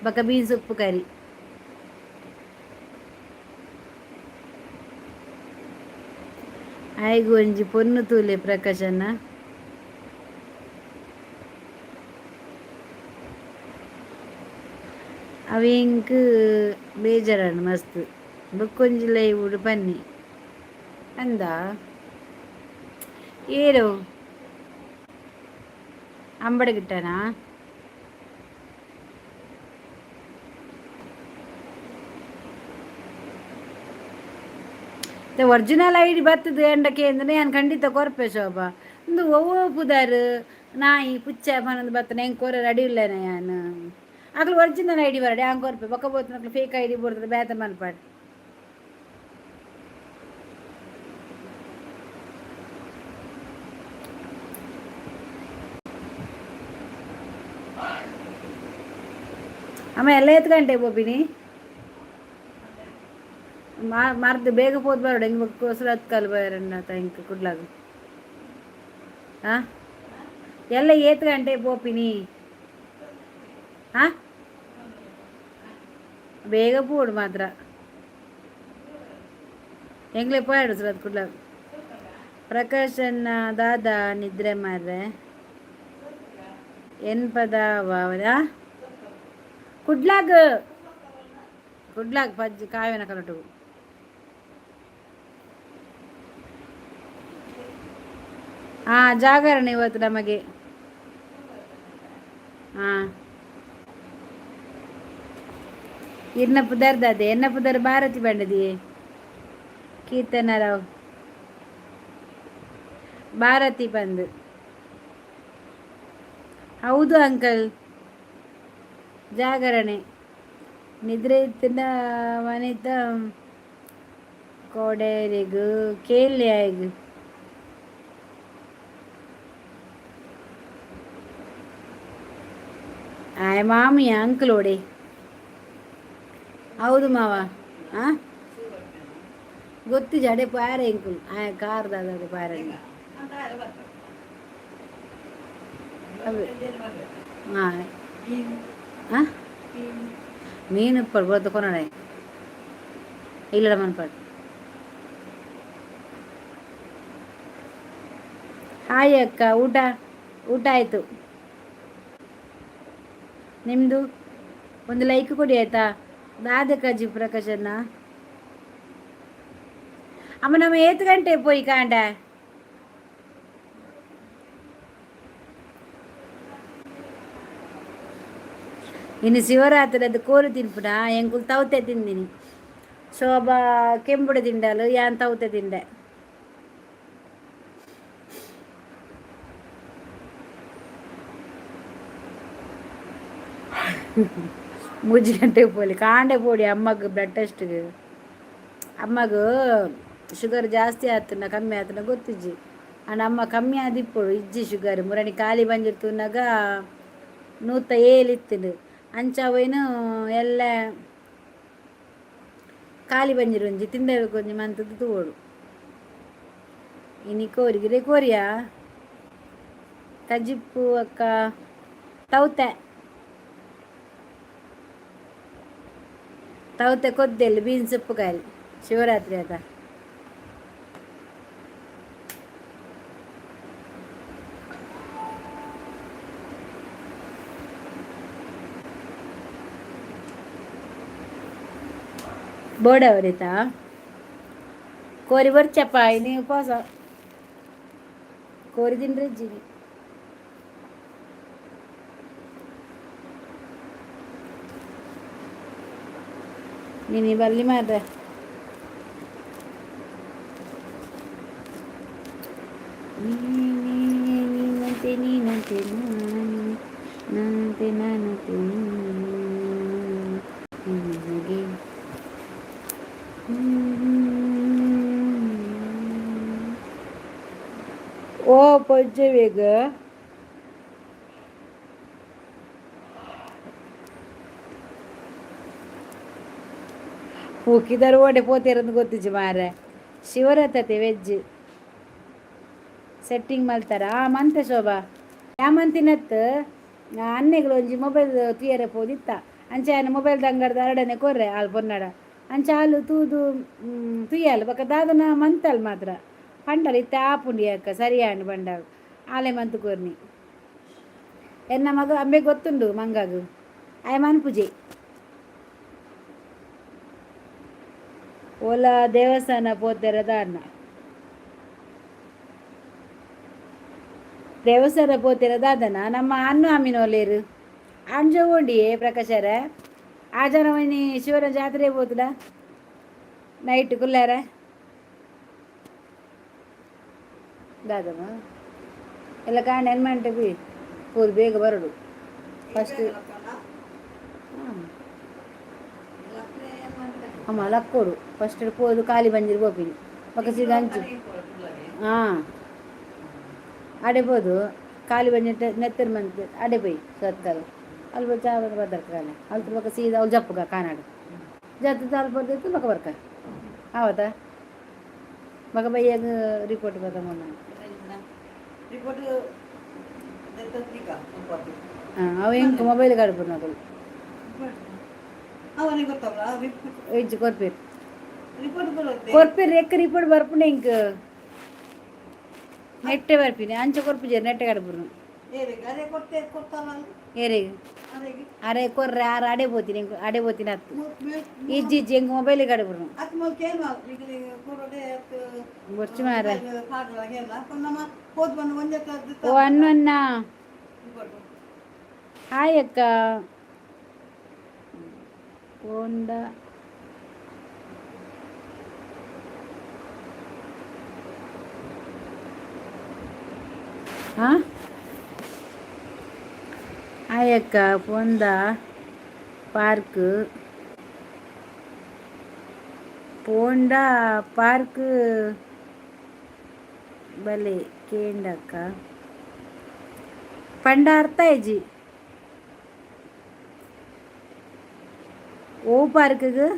ಬಕ್ಕ ಬೀನ್ಸ್ ಉಪ್ಪು ಕರಿ ಆಯ್ಗು ಒಂಜಿ ಪೊನ್ನು ತೂಲೆ ಪ್ರಕಾಶನ ಅವೆಂಕ್ ಬೇಜಾರಾണ് ಮಸ್ತ್ ಬೊಕ್ಕೊಂಜಿ ಲೈವ್ ಬನ್ನಿ ಅಂದ ಏರು ಅಂಬಡ ಗಿಟ್ಟನಾ ಒರಿಜಿನಲ್ ಐ ಡಿ ಬರ್ತದೆ ಎಂಡಕ್ಕೆ ಅಂದರೆ ನಾನು ಖಂಡಿತ ಕೊರ್ಪೆ ಶೋಭಾ ಒಂದು ಒವ್ವ ಪುದಾರು ನಾಯಿ ಪುಚ್ಚ ಮನೊಂದು ಬರ್ತನೆ ಹೆಂಗೆ ಕೊರ ರೆಡಿ ಇಲ್ಲೇನೆ ನಾನು ಆಗ್ಲು ಒರಿಜಿನಲ್ ಐ ಡಿ ಬರಡೆ ಹಂಗೆ ಕೊರ್ಪೆ ಬೊಕ್ಕ ಬೋತು ಫೇಕ್ ಐ ಡಿ ಬರ್ತದೆ ಬೇತ ಮಲ್ಪಾಡು ಅಮ್ಮ ಎಲ್ಲ ಎತ್ಕಂಟೆ ಬೋಪಿನಿ ಮರ್ದು ಬೇಗ ಹೋದ್ ಬರೋಡು ಹೆಂಗೆ ಹೊಸರು ಹತ್ಕಲ್ ಬರೋಣ ಇಂಕ ಕುಡ್ಲಾಗ ಹಾಂ ಎಲ್ಲ ಏತ್ ಗಂಟೆ ಪೋಪಿನಿ ಹಾಂ ಬೇಗ ಪೋಡು ಮಾತ್ರ ಹೆಂಗ್ಲೆ ಪೋಯಾಡು ಸರ್ ಅದು ಕುಡ್ಲಾಗ ಪ್ರಕಾಶನ್ನ ದಾದ ನಿದ್ರೆ ಮಾರ್ರೆ ಎನ್ ಪದ ಕುಡ್ಲಾಗ ಪಜ್ಜಿ ಕಾವಿನ ಕಲಟು ಹಾಂ ಜಾಗರಣೆ ಇವತ್ತು ನಮಗೆ ಹಾಂ ಇನ್ನ ಪುದರ್ದದೆ ಎನ್ನ ಪುದರ್ ಭಾರತಿ ಬಂಡದಿ ಕೀರ್ತನರಾವ್ ಭಾರತಿ ಬಂದು ಹೌದು ಅಂಕಲ್ ಜಾಗರಣೆ ನಿದ್ರೆ ಇತ್ತಿನ ವನಿತ ಕೋಡೇರಿಗು ಕೇಳಿ ಆಯ್ಗು ಆಯ ಮಾಮಿಯ ಅಂಕಲ್ ಓಡಿ ಹೌದು ಮಾವ ಹಾಂ ಗೊತ್ತು ಜಡೆ ಪಾರೆ ಅಂಕಲ್ ಆಯ ಕಾರ್ದಾದ ಪಾರೆ ಹಾಂ ಹಾಂ ಮೀನು ಪಡ್ ಬರ್ತದೆ ಕೊನಡೆ ಇಲ್ಲಡ ಮನ್ಪಡ್ ಹಾಯ್ ಅಕ್ಕ ಊಟ ಆಯಿತು ನಿಮ್ಮದು ಒಂದು ಲೈಕ್ ಕೊಡಿ ಆಯಿತಾ ದಾದಕ್ಕಾಜಿ ಪ್ರಕಾಶನ್ನ ಅಮ್ಮ ನಮ್ಮ ಏತ್ ಗಂಟೆ ಪೋಯಿ ಕಾಂಡ ಇನ್ನು ಶಿವರಾತ್ರಿ ಅದು ಕೋರು ತಿನ್ಪುನ ಎಂಕುಲ್ ತವತೆ ತಿಂದಿನಿ ಶೋಭಾ ಕೆಂಬುಡ ತಿಂಡಲು ಯಾನ್ ತವತೆ ತಿಂಡೆ ಮೂಜಿ ಗಂಟೆಗೆ ಪೋಲಿ ಕಾಂಡೆ ಪೋಡಿ ಅಮ್ಮಗೆ ಬ್ಲಡ್ ಟೆಸ್ಟ್ಗೆ ಅಮ್ಮಗೂ ಶುಗರ್ ಜಾಸ್ತಿ ಆತನ ಕಮ್ಮಿ ಆತನ ಗೊತ್ತಿಜ್ಜಿ ಅಂಡ್ ಅಮ್ಮ ಕಮ್ಮಿ ಆದಿಪ್ಪಡು ಇಜ್ಜಿ ಶುಗರ್ ಮುರಣಿ ಖಾಲಿ ಬಂದಿರ್ತುನಾಗ 107 ಅಂಚವೇನು ಎಲ್ಲ ಖಾಲಿ ಬಂದಿರುಂಜಿ ತಿಂದಳು ಕೊಂಚ ಮಂತದ್ದು ತೋಡು ಇನಿ ಕೋರಿಗಿರೆ ಕೋರಿಯಾ ಕಜಿಪ್ಪು ಅಕ್ಕ ತವತೆ ಕೊದ್ದೆಲ್ಲಿ ಬೀನ್ಸ್ ಉಪ್ಪು ಕಾಯಿ ಶಿವರಾತ್ರಿ ಅದ ಬೋರ್ಡ್ ಅವರಿತಾ ಕೋರಿ ಬರ್ಚಪ್ಪ ನೀವು ಉಪವಾಸ ಕೋರಿ ತಿನ್ರಿ ಜಿನಿ ನೀನು ಬಲ್ಲಿ ಮಾರ್ರೆ ನೀನಂತೆ ನಾನಂತೆ ನಾನಂತೆ ನಿನಗೆ ಪೊಜ್ಜೆ ಬೇಗ ಹೋಗಿದಾರು ಓಡೆ ಪೋತಿರಂದು ಗೊತ್ತಿಜ್ಜಿ ಮಾರೆ ಶಿವರತತೆ ವೆಜ್ ಸೆಟ್ಟಿಂಗ್ ಮಾಡ್ತಾರ ಮಂತೆ ಶೋಭಾ ಯಾ ಮಂತಿನತ್ತು ಅನ್ನೆಗಳು ಒಂಜಿ ಮೊಬೈಲ್ ತುಯರೆ ಪೋದಿತ್ತ ಅಂಚೆ ಆಯನ ಮೊಬೈಲ್ ಅಂಗಡ್ದ ಎರಡನೇ ಕೊರ್ರೆ ಹಾಲು ಪೊನ್ನಡ ಅಂಚೆ ಹಾಲು ತೂದು ತುಯ್ಯಲ್ಲ ಬಕ್ಕ ದಾದನ ಮಂತಲ್ ಮಾತ್ರ ಪಂಡಲ್ ಇತ್ತೆ ಆಪುಂಡಿ ಅಕ್ಕ ಸರಿಯಾಂಡು ಬಂಡಾಗ ಆಲೆ ಮಂತು ಕೊರ್ನಿ ಎನ್ನ ಮಗ ಅಂಬೆ ಗೊತ್ತುಂಡು ಮಂಗಾಗು ಆಯ ಮನ್ಪುಜೆ ಓಲ ದೇವಸ್ಥಾನ ಪೋತೆರ ದಾರ್ನ ದೇವಸ್ಥಾನ ಪೋತಿರ ದಾದನ ನಮ್ಮ ಅನ್ನು ಅಮ್ಮಿನೋಲೇರು ಅಂಜ ಓಡಿ ಪ್ರಕಾಶರ ಆ ಜನ ಮನಿ ಶಿವನ ಜಾತ್ರೆ ಹೋತುಡ ನೈಟ್ ಕುಲ್ಲಾರ ದಾದಮ್ಮ ಎಲ್ಲ ಕಾಂಡ ಎನ್ಮಂಟೆ ಬಿ ಪೂರ್ ಬೇಗ ಬರಡು ಫಸ್ಟ್ ಅಮ್ಮ ಲಕ್ಕೋಡು ಫಸ್ಟ್ ಪೋದು ಖಾಲಿ ಬಂದಿರು ಬೋಪಿನಿ ಪಕ್ಕ ಸೀದಾ ಹಂಚು ಹಾಂ ಅಡೆಬೋದು ಖಾಲಿ ಬಂದಿಟ್ಟು ನೆತ್ತರು ಮಂತ್ ಅಡೆ ಪೋಯಿ ಸತ್ತಲ್ಲ ಅಲ್ಲಿ ಬೋ ಚಾವ ಬರ್ದರ್ಕ ಕಾಲ ಅಲ್ಲಿ ಬಕ್ಕ ಸೀದಾ ಅವ್ಳು ಜಪ್ಪುಗ ಕಾನಾಡು ಜತ್ತು ತಾಲ್ ಬರ್ದಿತ್ತು ಬಕ್ಕ ಬರ್ಕ ಆವತ್ತಾ ಮಗ ಬೈಯಾಗ ರಿಪೋರ್ಟ್ ಬರ್ದ ಮೊನ್ನ ಹಾಂ ಅವ ಹೆಂಗೆ ಮೊಬೈಲ್ ಕಾಡ್ಬೋದು ನಾವು ಇಜ್ಜಿ ಕೊರ್ಪೀರ್ ಕೊರ್ಪೀರ್ ಎಕ್ಕ ರಿಪೋರ್ಟ್ ಬರ್ಪುಂಡು ಹೆಂಗೆ ನೆಟ್ಟೆ ಬರ್ಪಿನಿ ಅಂಚೆ ಕೊರ್ಪಿಜೇರು ನೆಟ್ಟೆ ಕಡಪುರು ಏರಿಗೆ ಅರೆ ಕೊರ್ರೆ ಆರು ಅಡೆ పోತೀನಿ ಅಡೆ పోತೀನಿ ಹತ್ತು ಇಜ್ಜಿ ಇಜ್ಜಿ ಹೆಂಗೆ ಮೊಬೈಲ್ ಕಡಪುರು ಬೊಚ್ಚು ಮಾರ ಓ ಅನ್ನ ಹಾಯ್ ಅಕ್ಕ ಹೋಂಡ ಹಾಂ ಆಯಕ್ಕ ಪೊಂದ ಪಾರ್ಕ್ ಪೋಂಡ ಪಾರ್ಕ್ ಬಲೆ ಕೇಂಡಕ್ಕ ಪಂಡ ಅರ್ಥ ಇಜ್ಜಿ ಓ ಪಾರ್ಕ್ಗೆ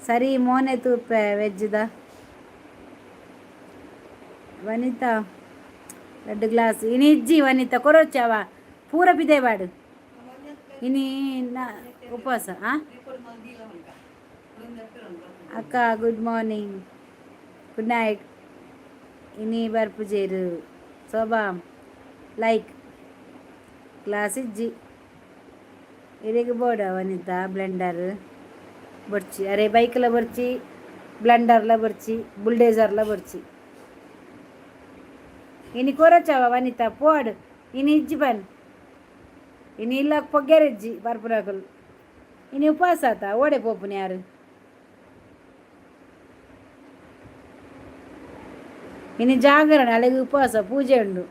ಸರಿ ಮೋನೆ ತೂಪೆ ವೆಜ್ದ ವನಿತಾ 2 ಗ್ಲಾಸ್ ಇನಿ ಇಜ್ಜಿ ವನಿತಾ ಕೊರೊಚ್ಚಾವ ಪೂರ ಬಿದೆ ಬಾಡು ಇನಿ ಉಪವಾಸ ಅಕ್ಕ ಗುಡ್ ಮಾರ್ನಿಂಗ್ ಗುಡ್ ನೈಟ್ ಇನಿ ಬರ್ಪುಜೇರು ಶೋಭಾ ಲೈಕ್ ಗ್ಲಾಸ್ ಇಜ್ಜಿ ಇರಿಗೆ ಬೋಡ ವನಿತಾ ಬ್ಲೆಂಡರ್ ಬರ್ಚಿ ಅರೆ ಬೈಕ್ಲ ಬರ್ಚಿ ಬ್ಲೆಂಡರ್ಲ ಬರ್ಚಿ ಬುಲ್ಡೇಜರ್ಲ ಬರ್ಚಿ ಇನಿ ಕೊರಚವ ವನಿತಾ ಪೋಡ್ ಇನಿ ಇಜ್ಜಿ ಬನ್ ಇನಿ ಇಲ್ಲ ಪೊಗ್ಗೆರಿಜ್ಜಿ ಬರ್ಪುರಾಕಲು ಇನಿ ಉಪವಾಸ ಆತ ಓಡೆ ಪೋಪುನಿ ಯಾರು ಇನಿ ಜಾಗರಣೆ ಅಲ್ಲಿಗೆ ಉಪವಾಸ ಪೂಜೆ ಉಂಡು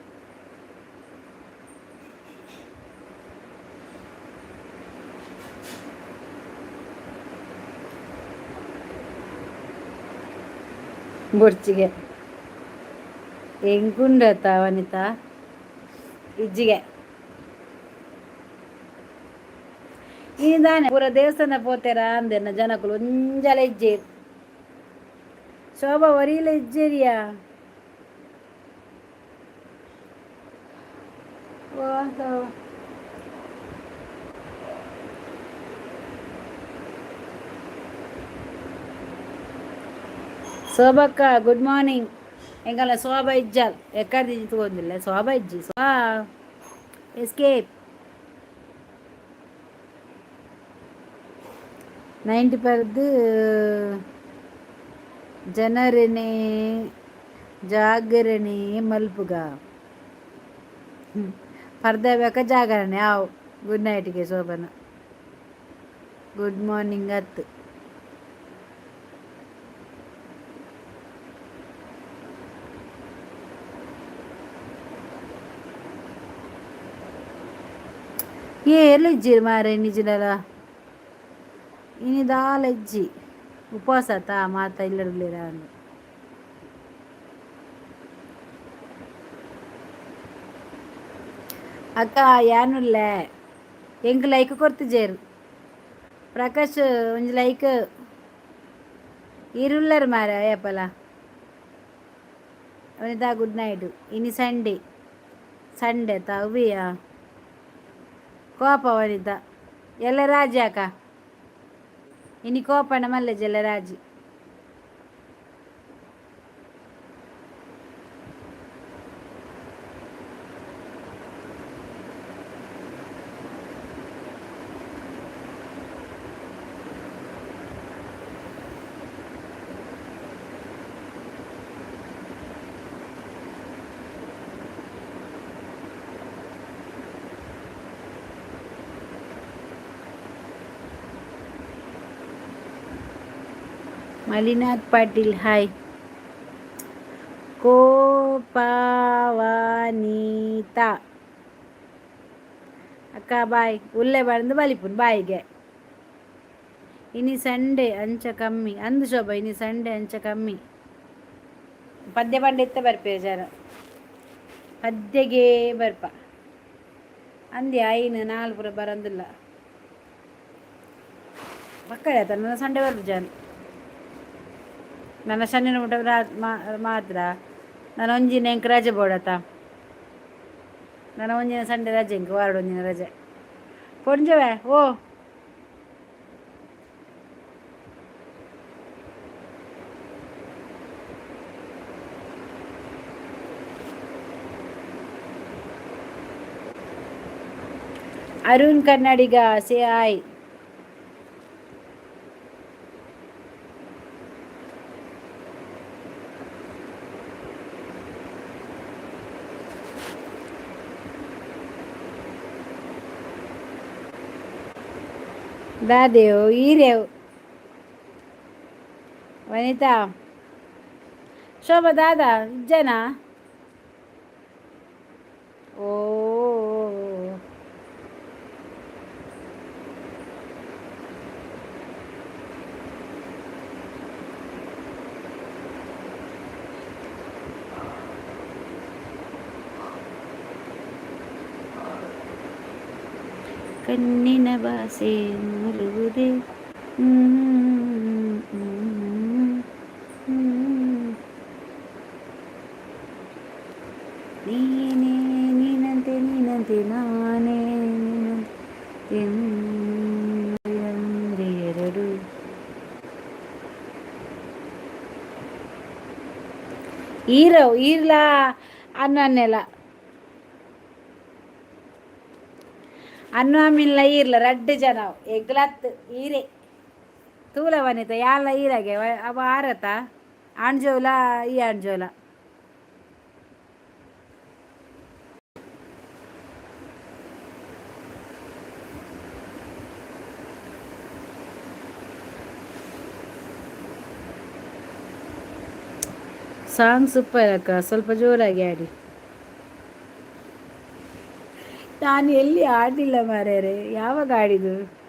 ಬೊಡ್ಚಿಗೆ ಹೆಂಗುಂಡತ್ತ ವನಿತಾ ಇಜ್ಜಿಗೆ ಇದಾನೆ ಪೂರ ದೇವಸ್ಥಾನ ಪೋತೆರ ಅಂದೇನ ಜನಕ್ಕಳು ಒಂಜಲ ಇಜ್ಜೇರು ಶೋಭಾ ಒರಿಲ ಇಜ್ಜೇರಿಯಾ ಶೋಭಕ್ಕ ಗುಡ್ ಮಾರ್ನಿಂಗ್ ಎಂಗಲ್ಲ ಶೋಭಾ ಇಜ್ಜಲ್ ಎಕ್ಕಡಿ ತಗೊಂದಿಲ್ಲ ಶೋಭಾ ಇಜ್ಜಿ ಎಸ್ಕೇಪ್ 90% ಜನರನೇ ಜಾಗರಣೆ ಮಲ್ಪುಗ ಪರ್ದಬೇಕ ಜಾಗರಣೆ ಆವು ಗುಡ್ ನೈಟ್ಗೆ ಶೋಭನ ಗುಡ್ ಮಾರ್ನಿಂಗ್ ಹತ್ತು ಎಲ್ಲ ಇಜ್ಜಿರಿ ಮಾರೆ ನಿಜನಲ್ಲ ಇನಿದಾಲ ಇಜ್ಜಿ ಉಪವಾಸ ತಾ ಮಾತ ಇಲ್ಲರ್ಲಿರ ಅಂದು ಅಕ್ಕ ಯಾನುಲ್ಲ ಎಂಕ್ ಲೈಕ್ ಕೊರ್ತಿಜೇರು ಪ್ರಕಾಶ್ ಒಂಜಿ ಲೈಕ್ ಈರುಳ್ಳರ್ ಮಾರ ಏಪಲ ಅವನಿದ ಗುಡ್ ನೈಟ್ ಇನಿ ಸಂಡೇ ಸಂಡೇ ತವಿಯಾ ಕೋಪ ಅವನಿದ ಎಲ್ಲ ರಾಜಿ ಅಕ್ಕ ಇನಿ ಕೋಪಣ ಮಲ್ಲೆಜ್ ಎಲ್ಲ ರಾಜಿ ಮಲ್ಲಿನಾಥ್ ಪಾಟೀಲ್ ಹಾಯ್ ಕೋಪವಾನೀತ ಅಕ್ಕ ಬಾಯ್ ಉಲ್ಲೆ ಬಂದು ಬಲಿಪುನ್ ಬಾಯಿಗೆ ಇನಿ ಸಂಡೇ ಅಂಚ ಕಮ್ಮಿ ಅಂದು ಶೋಭ ಇನಿ ಸಂಡೇ ಅಂಚ ಕಮ್ಮಿ ಪದ್ಯ ಪಂಡ ಎತ್ತ ಬರ್ಪೆ ಜನ ಪದ್ಯಗೆ ಬರ್ಪ ಅಂದ್ಯ ಐನು ನಾಲ್ ಪುರ ಬರಂದಿಲ್ಲ ಮಕ್ಕಳ ಆಯ್ತ ನನ್ನ ಸಂಡೇ ಬರ್ಪ ಜನ ನನ್ನ ಶನಿನ ಊಟ ಮಾತ್ರ ನಾನು ಒಂಜಿನ ಎಂಕ್ ರಜೆ ಬೋಡತ್ತ ನನ್ನ ಒಂಜಿನ ಸಂಡೇ ರಜೆ ಎಂಕ್ ವಾರಡ್ ಒಂಜಿನ ರಜೆ ಪೊಂಜವೆ ಓ ಅರುಣ್ ಕನ್ನಡಿಗ ಸೇ ಆಯ್ ದಾದೇವ್ ಈರೇವ್ ವನಿತಾ ಶೋಭಾ ದಾದಾ ಇಜ್ಜನ ಓ ಕಣ್ಣಿನ ಭಾಷೆ ಮುಳುಗುದೆ ನೀನೇ ನೀನಂತೆ ನೀನಂತೆ ನಾನೇ ನೀನಂತೆ ಎರಡು ಈರವ್ ಈರ್ಲಾ ಅನ್ನೆಲ್ಲ ಅನ್ನಮಿಲ್ಲ ಈರ್ಲ ರಡ್ಡು ಜನ ಎಗ್ಲತ್ ಈರೆ ತೂಲ ವನಿತ ಯಾಲ ಈರಾಗೆ ಅವ ಆರತ ಆಣ್ಜೋಲ ಈ ಆಣ್ಜೋಲ ಸಾಂಗ್ ಸೂಪರ್ ಅಕ್ಕ ಸ್ವಲ್ಪ ಜೋರಾಗಿ ಆಡಿ ನಾನು ಎಲ್ಲಿ ಆಡಿಲ್ಲ ಮಾರ್ಯಾರೆ ಯಾವಾಗ ಆಡಿದು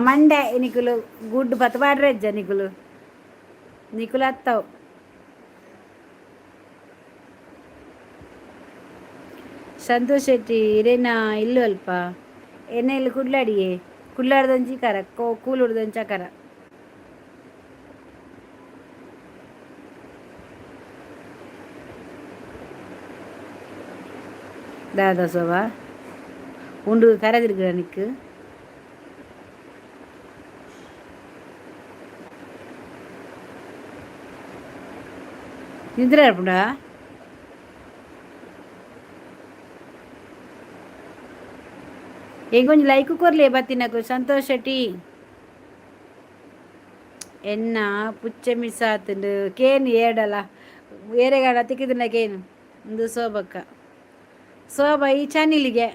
ಮಂಡೆ ನಿಕುಲು ಗುಡ್ ಬತ್ ಬಾಡ್ರಜ್ಜ ನಿಕುಲು ಹತ್ತವು ಸಂತೋಷ್ ಶೆಟ್ಟಿ ಇರೇನ ಇಲ್ಲು ಅಲ್ಪ ಎಣ್ಣೆ ಇಲ್ಲಿ ಕುಡ್ಲಾಡಿಯೇ ಕುಡ್ಲಾಡ್ದಂಚಿ ಕರ ಕೂಲುಡ್ದಂಚ ಕರ ದಾದಾ ಸೋಬಾ ಉಂಡು ಕರದಿರ್ಗಿರ ನಿಕ್ಕು ನಿದ್ರೆ ಆಡ್ಪುಂಡ ಎಂಗೊಂಜಿ ಲೈಕ್ ಕೊರ್ಲಿ ಬತ್ತಿನಕು ಸಂತೋಷ್ ಶೆಟ್ಟಿ ಎನ್ನ ಪುಚ್ಚ ಮಿಸ್ ಆತುಂಡು ಕೇನು ಏಡಲ್ಲ ಬೇರೆ ಗಾಡ ತಿಕ್ಕಿದಿನ ಕೇನು ಒಂದು ಸೋಬಕ್ಕ ಸೋಬ ಈ ಚಾನಿಲಿಗೆ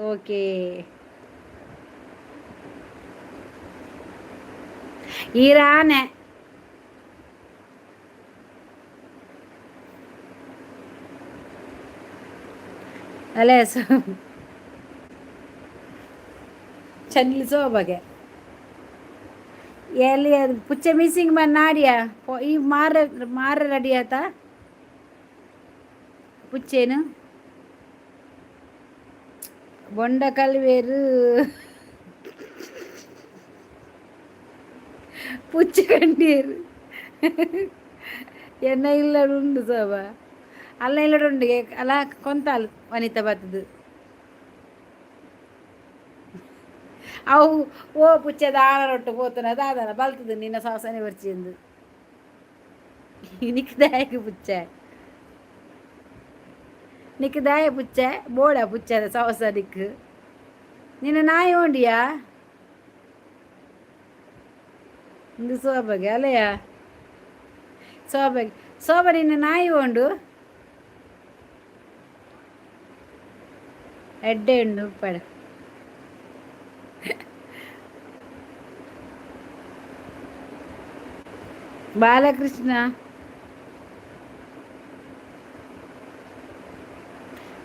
ಓಕೆ ಈರಾನೆ ಅಲ್ಲೇ ಚನ್ನಿಲಿ ಸೋಬಗೆ ಎಲ್ಲಿ ಅದು ಪುಚ್ಚೆ ಮಿಸ್ಸಿಂಗ್ ಬಂದು ನಾಡಿಯ ಈ ಮಾರ ರೆಡಿ ಆಯ್ತಾ ಪುಚ್ಚೇನು ಬೊಂಡ ಕಲ್ವೇರು ಪುಚ್ಚ ಕಂಡೀರು ಎನ್ನ ಇಲ್ಲಡು ಉಂಡು ಸೋಬ ಅಲ್ಲ ಇಲ್ಲಡು ಉಂಡು ಅಲ್ಲ ಕೊಂತಾಲು ವನಿತ ಬತ್ತದು ಅವು ಓ ಪುಚ್ಚೆ ದಾನ ರೊಟ್ಟು ಪೋತನ ದಾದನ ಬಲ್ತದು ನಿನ್ನ ಸಾಸನೆ ಬರ್ಚಿಂದು ನಿಕ್ ದಾಯಕ ಪುಚ್ಚೆ ನಿಕ್ ದಾಯ ಪುಚ್ಚೆ ಬೋಡ ಪುಚ್ಚೆ ಸಾವಸ ನಿಕ್ ನಿನ್ನ ನಾಯಿ ಉಂಡಿಯಾ ಇಂದು ಸೋಬಗೆ ಅಲೆಯ ಸೋಬಗೆ ಸೋಬ ನಿನ್ನ ನಾಯಿ ಉಂಡು ಎಡ್ಡೆ ಉಂಡು ಪಡ ಬಾಲಕೃಷ್ಣ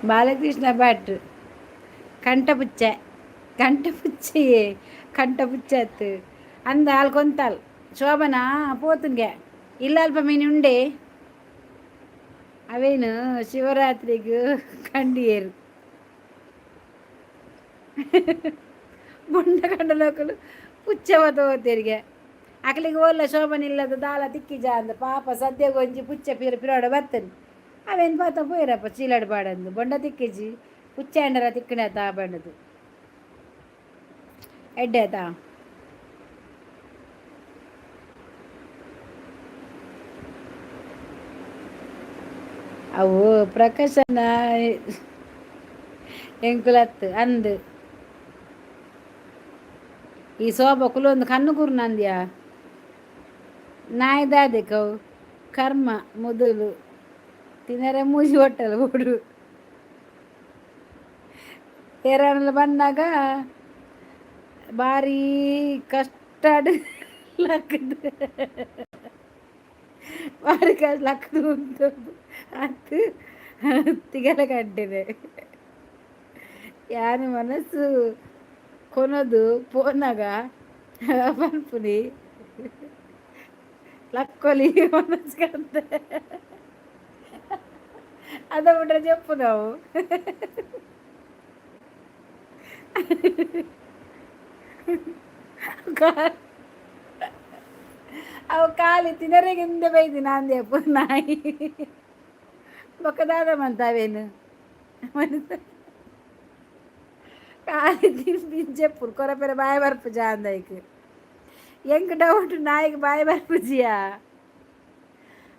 ಬಾಲಕೃಷ್ಣ ಭಟ್ ಕಂಠಪುಚ್ಚ ಕಂಠಪುಚ್ಚೆಯೇ ಕಂಠಪುಚ್ಚತ್ತು ಅಂದ ಅಲ್ಲಿ ಕೊಂತಾಲ್ ಶೋಭನ పోతుంగే ಇಲ್ಲ ಅಲ್ಪ ಮೀನು ಉಂಡೆ ಅವೇನು ಶಿವರಾತ್ರಿಗೂ ಕಂಡಿಯರು ಬೊಂಡ ಕಂಡ ಲೋಕಲು ಪುಚ್ಚ ಹೋತರಿಗೆ ಅಕಲಿಗೆ ಓಲ್ಲ ಶೋಭನ ಇಲ್ಲದ ದಾಲ ತಿಕ್ಕಿಜ ಅಂದ ಪಾಪ ಸದ್ಯ ಗೊಂಜಿ ಪುಚ್ಚ ಪಿರೋಡ ಬರ್ತನೆ ಅವೇನು ಪಾತ ಪೋಯ್ರಪ್ಪ ಚೀಲಾಡು ಬಾಡಂದು ಬೊಂಡ ತಿಕ್ಕಿಜಿ ಪುಚ್ಚ ಅಂಡರ ತಿಕ್ಕಣೆ ಆತ ಬಣ್ಣದು ಎಡ್ಡೆ ಆತ ಅವು ಪ್ರಕಾಶನ ಎಂಕುಲತ್ತು ಅಂದು ಈ ಶೋಭ ಕುಲೊಂದು ಕಣ್ಣು ಕೂರ್ನಂದ್ಯಾ ನಾಯ್ದಾದೆ ಕವು ಕರ್ಮ ಮೊದಲು ತಿನ್ನರೆ ಮೂಸಿ ಹೊಟ್ಟಲು ಹುಡು ಏರನಲ್ಲಿ ಬಂದಾಗ ಭಾರಿ ಕಷ್ಟಡ್ ಲಕ್ಕದು ಭಾರಿ ಕಷ್ಟ ಲಕ್ಕದು ಉಂಟು ಅದು ತಿಗಲ ಕಂಡಿದೆ ಯಾನು ಮನಸ್ಸು ಕೊನದು ಪೋನಾಗ ಪನ್ಪುನಿ ಲಕ್ಕೊಲಿ ಮನಸ್ಸು ಕಂತ ಅದ ಬಿಟ್ರೆ చెప్పు ನಾವು ಅವು ಖಾಲಿ ತಿನ್ನರೆಗಿಂದ ಬೈದಿ ನಾನು చెప్పు ನಾಯಿ బొక్కదాదమంతావేను ఖాళీ తినిపించెప్పుడు కొరపెర బాయబర్పు జాందైకి ఎంక డౌట్ నాయకు బాయబర్పు జియా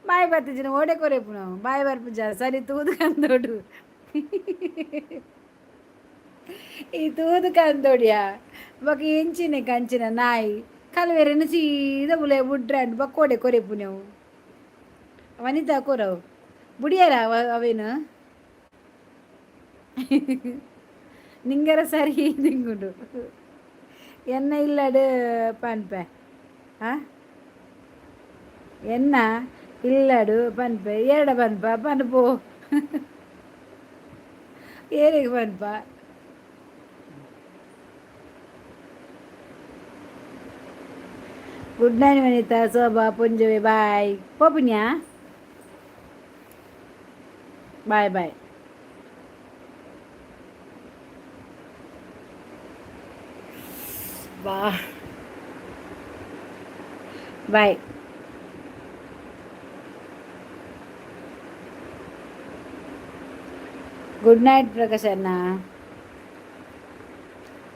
ಬಾಯಿ ಬರ್ತಿದ್ದೀನಿ ಓಡೆ ಕೊರೆಪು ನಾವು ಬಾಯಿ ಬರ್ಪು ಜಾ ಸರಿ ತೂದು ಕಂದೋಡು ಈ ತೂದು ಕಂದೋಡಿಯಾ ಬೊಕ್ಕ ಎಂಚಿನ ಕಂಚಿನ ನಾಯಿ ಕಲವೆರೆನ ಸೀದಾ ಉಲೆ ಬುಡ್ರಾಂಡ್ ಬಕ್ಕೋಡೆ ಕೊರೆಪು ನೀವು ವನಿತಾ ಕೊರವು ಬುಡಿಯಲ್ಲ ಅವೇನು ನಿಂಗರ ಸರಿ ನಿಂಗುಡು ಎನ್ನ ಇಲ್ಲಡು ಪನ್ಪೆ ಹಾಂ ಎನ್ನ ಇಲ್ಲಡು ಪನ್ಪೆ ಎರಡ ಪನ್ಪ ಪನ್ಪು ಏರಿಗೆ ಪನ್ಪ ಗುಡ್ ನೈಟ್ ವನಿತಾ ಶೋಭಾ ಪುಂಜವಿ ಬಾಯ್ ಪೋಪುನ್ಯಾ ಬಾಯ್ ಬಾಯ್ ಬಾ ಬಾಯ್ ಗುಡ್ ನೈಟ್ ಪ್ರಕಾಶ್ ಅಣ್ಣ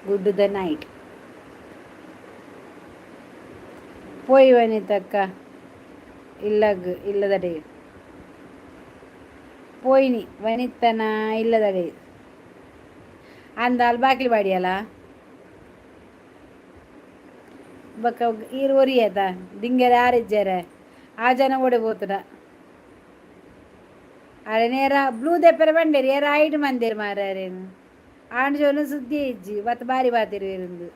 ಗುಡ್ ದ ನೈಟ್ போய் வனிதக்கா ಇಲ್ಲದಡೆ పోయిని వనితನ ಇಲ್ಲದಡೆ ಅಂದ ಅಲ್ಲಿ ಬಾಕ್ಲಿ ಬಾಡಿಯಲ್ಲ ಬಕ್ಕ ಈರು ಒರಿಯದ ದಿಂಗೆರ ಯಾರಿದ್ದಾರೆ ಆ ಜನ ಓಡಿపోతుಡ ಅರೆ ನೇರ ಬ್ಲೂ ದೆಪ್ಪರ ಬಂಡೇರಿ ಯಾರು ಐದು ಮಂದಿರು ಮಾರೇನು ಆಂಡ್ ಜೋನು ಸುದ್ದಿ ಇಜ್ಜಿ ಮತ್ತು ಬಾರಿ ಬಾತಿರು ಇருந்து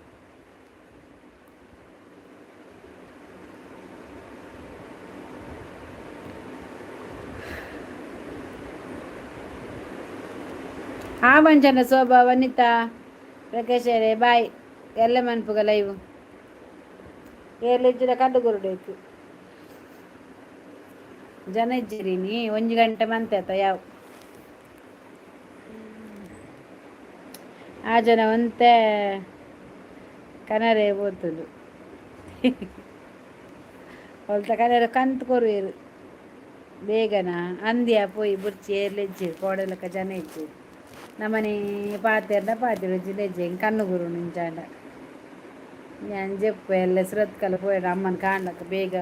ಆ ಮಂಚನ ಶೋಭಾ ವನಿತಾ ಪ್ರಕಾಶ್ ಬಾಯ್ ಎಲ್ಲ ಮನ್ಪುಗ ಲೈವ್ ಏರ್ಲಿಜ್ಜಿನ ಕಲ್ಲು ಗುರುಡೇಕು ಜನ ಇಜ್ಜಿರಿ ನೀ 1 ಗಂಟೆ ಮಂತೆ ಆತ ಯಾವ ಆ ಜನ ಒಂತೆ ಕನರೆ ಓದ್ತದು ಹೊಲ್ತ ಕನರ ಕಂತು ಕೊರುವೆರು ಬೇಗನ ಅಂದಿಯ ಪೋಯಿ ಬುರ್ಚಿ ಏರ್ಲೆಜ್ಜಿ ಕೋಡಲಕ ಜನ ಇಜ್ಜಿ ನಮ್ಮನೆ ಪಾತೆರ್ನ ಲೆಜ್ಜೆ ಕಣ್ಣು ಗುರು ನಿಂಚಾಂಡ ഞാൻ ജെപ്പ് ಎಲ್ಲ ಸುರತ್ಕಲ್ ಪೋಯಡ ಅಮ್ಮನ ಕಾಣ್ಲಕ್ಕ ಬೇಗ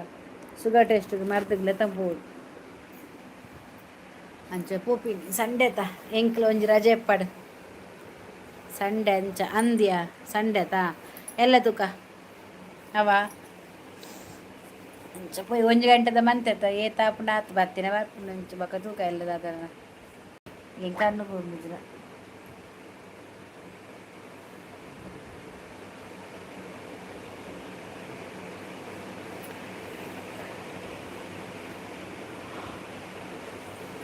ಶುಗರ್ ಟೆಸ್ಟ್ಗೆ ಮರ್ದಗ್ಲೆ ತಂಪೋಡು ಅಂಚ ಪೋಪಿನಿ ಸಂಡೆತ ಎಂಕ್ಲು ಒಂಜಿ ರಜೆ ಎಪ್ಪಡು ಸಂಡೆ ಅಂಚ ಅಂದ್ಯ ಸಂಡೆತ ಎಲ್ಲ ತುಕ ಅವ ಅಂಚ ಪೋಯಿ 1 ಗಂಟೆದ ಮಂತೆತ ಏತಾಪುಂಡು ಆತು ಬರ್ತಿನ ಬರ್ಪುಂಡು ಅಂಚ ಬೊಕ ತೂಕ ಎಲ್ಲದ ಅದರ ಏನು ಕಣ್ಣು ಕೊಡ್ಲಿದ್ರ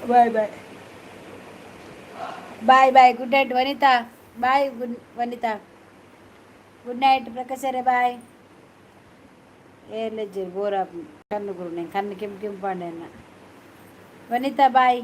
ಬಾಯ್ ಬಾಯ್ ಬಾಯ್ ಬಾಯ್ ಗುಡ್ ನೈಟ್ ವನಿತಾ ಬಾಯ್ ಗುಡ್ ವನಿತಾ ಗುಡ್ ನೈಟ್ ಪ್ರಕಾಶರೇ ಬಾಯ್ ಏರ್ಲೆಜ್ಜಿ ಬೋರ ಕಣ್ಣು ಗುರು ಕಣ್ಣು ಕೆಂಪು ಕೆಂಪಾಂಡೆನ್ನ ವನಿತಾ ಬಾಯ್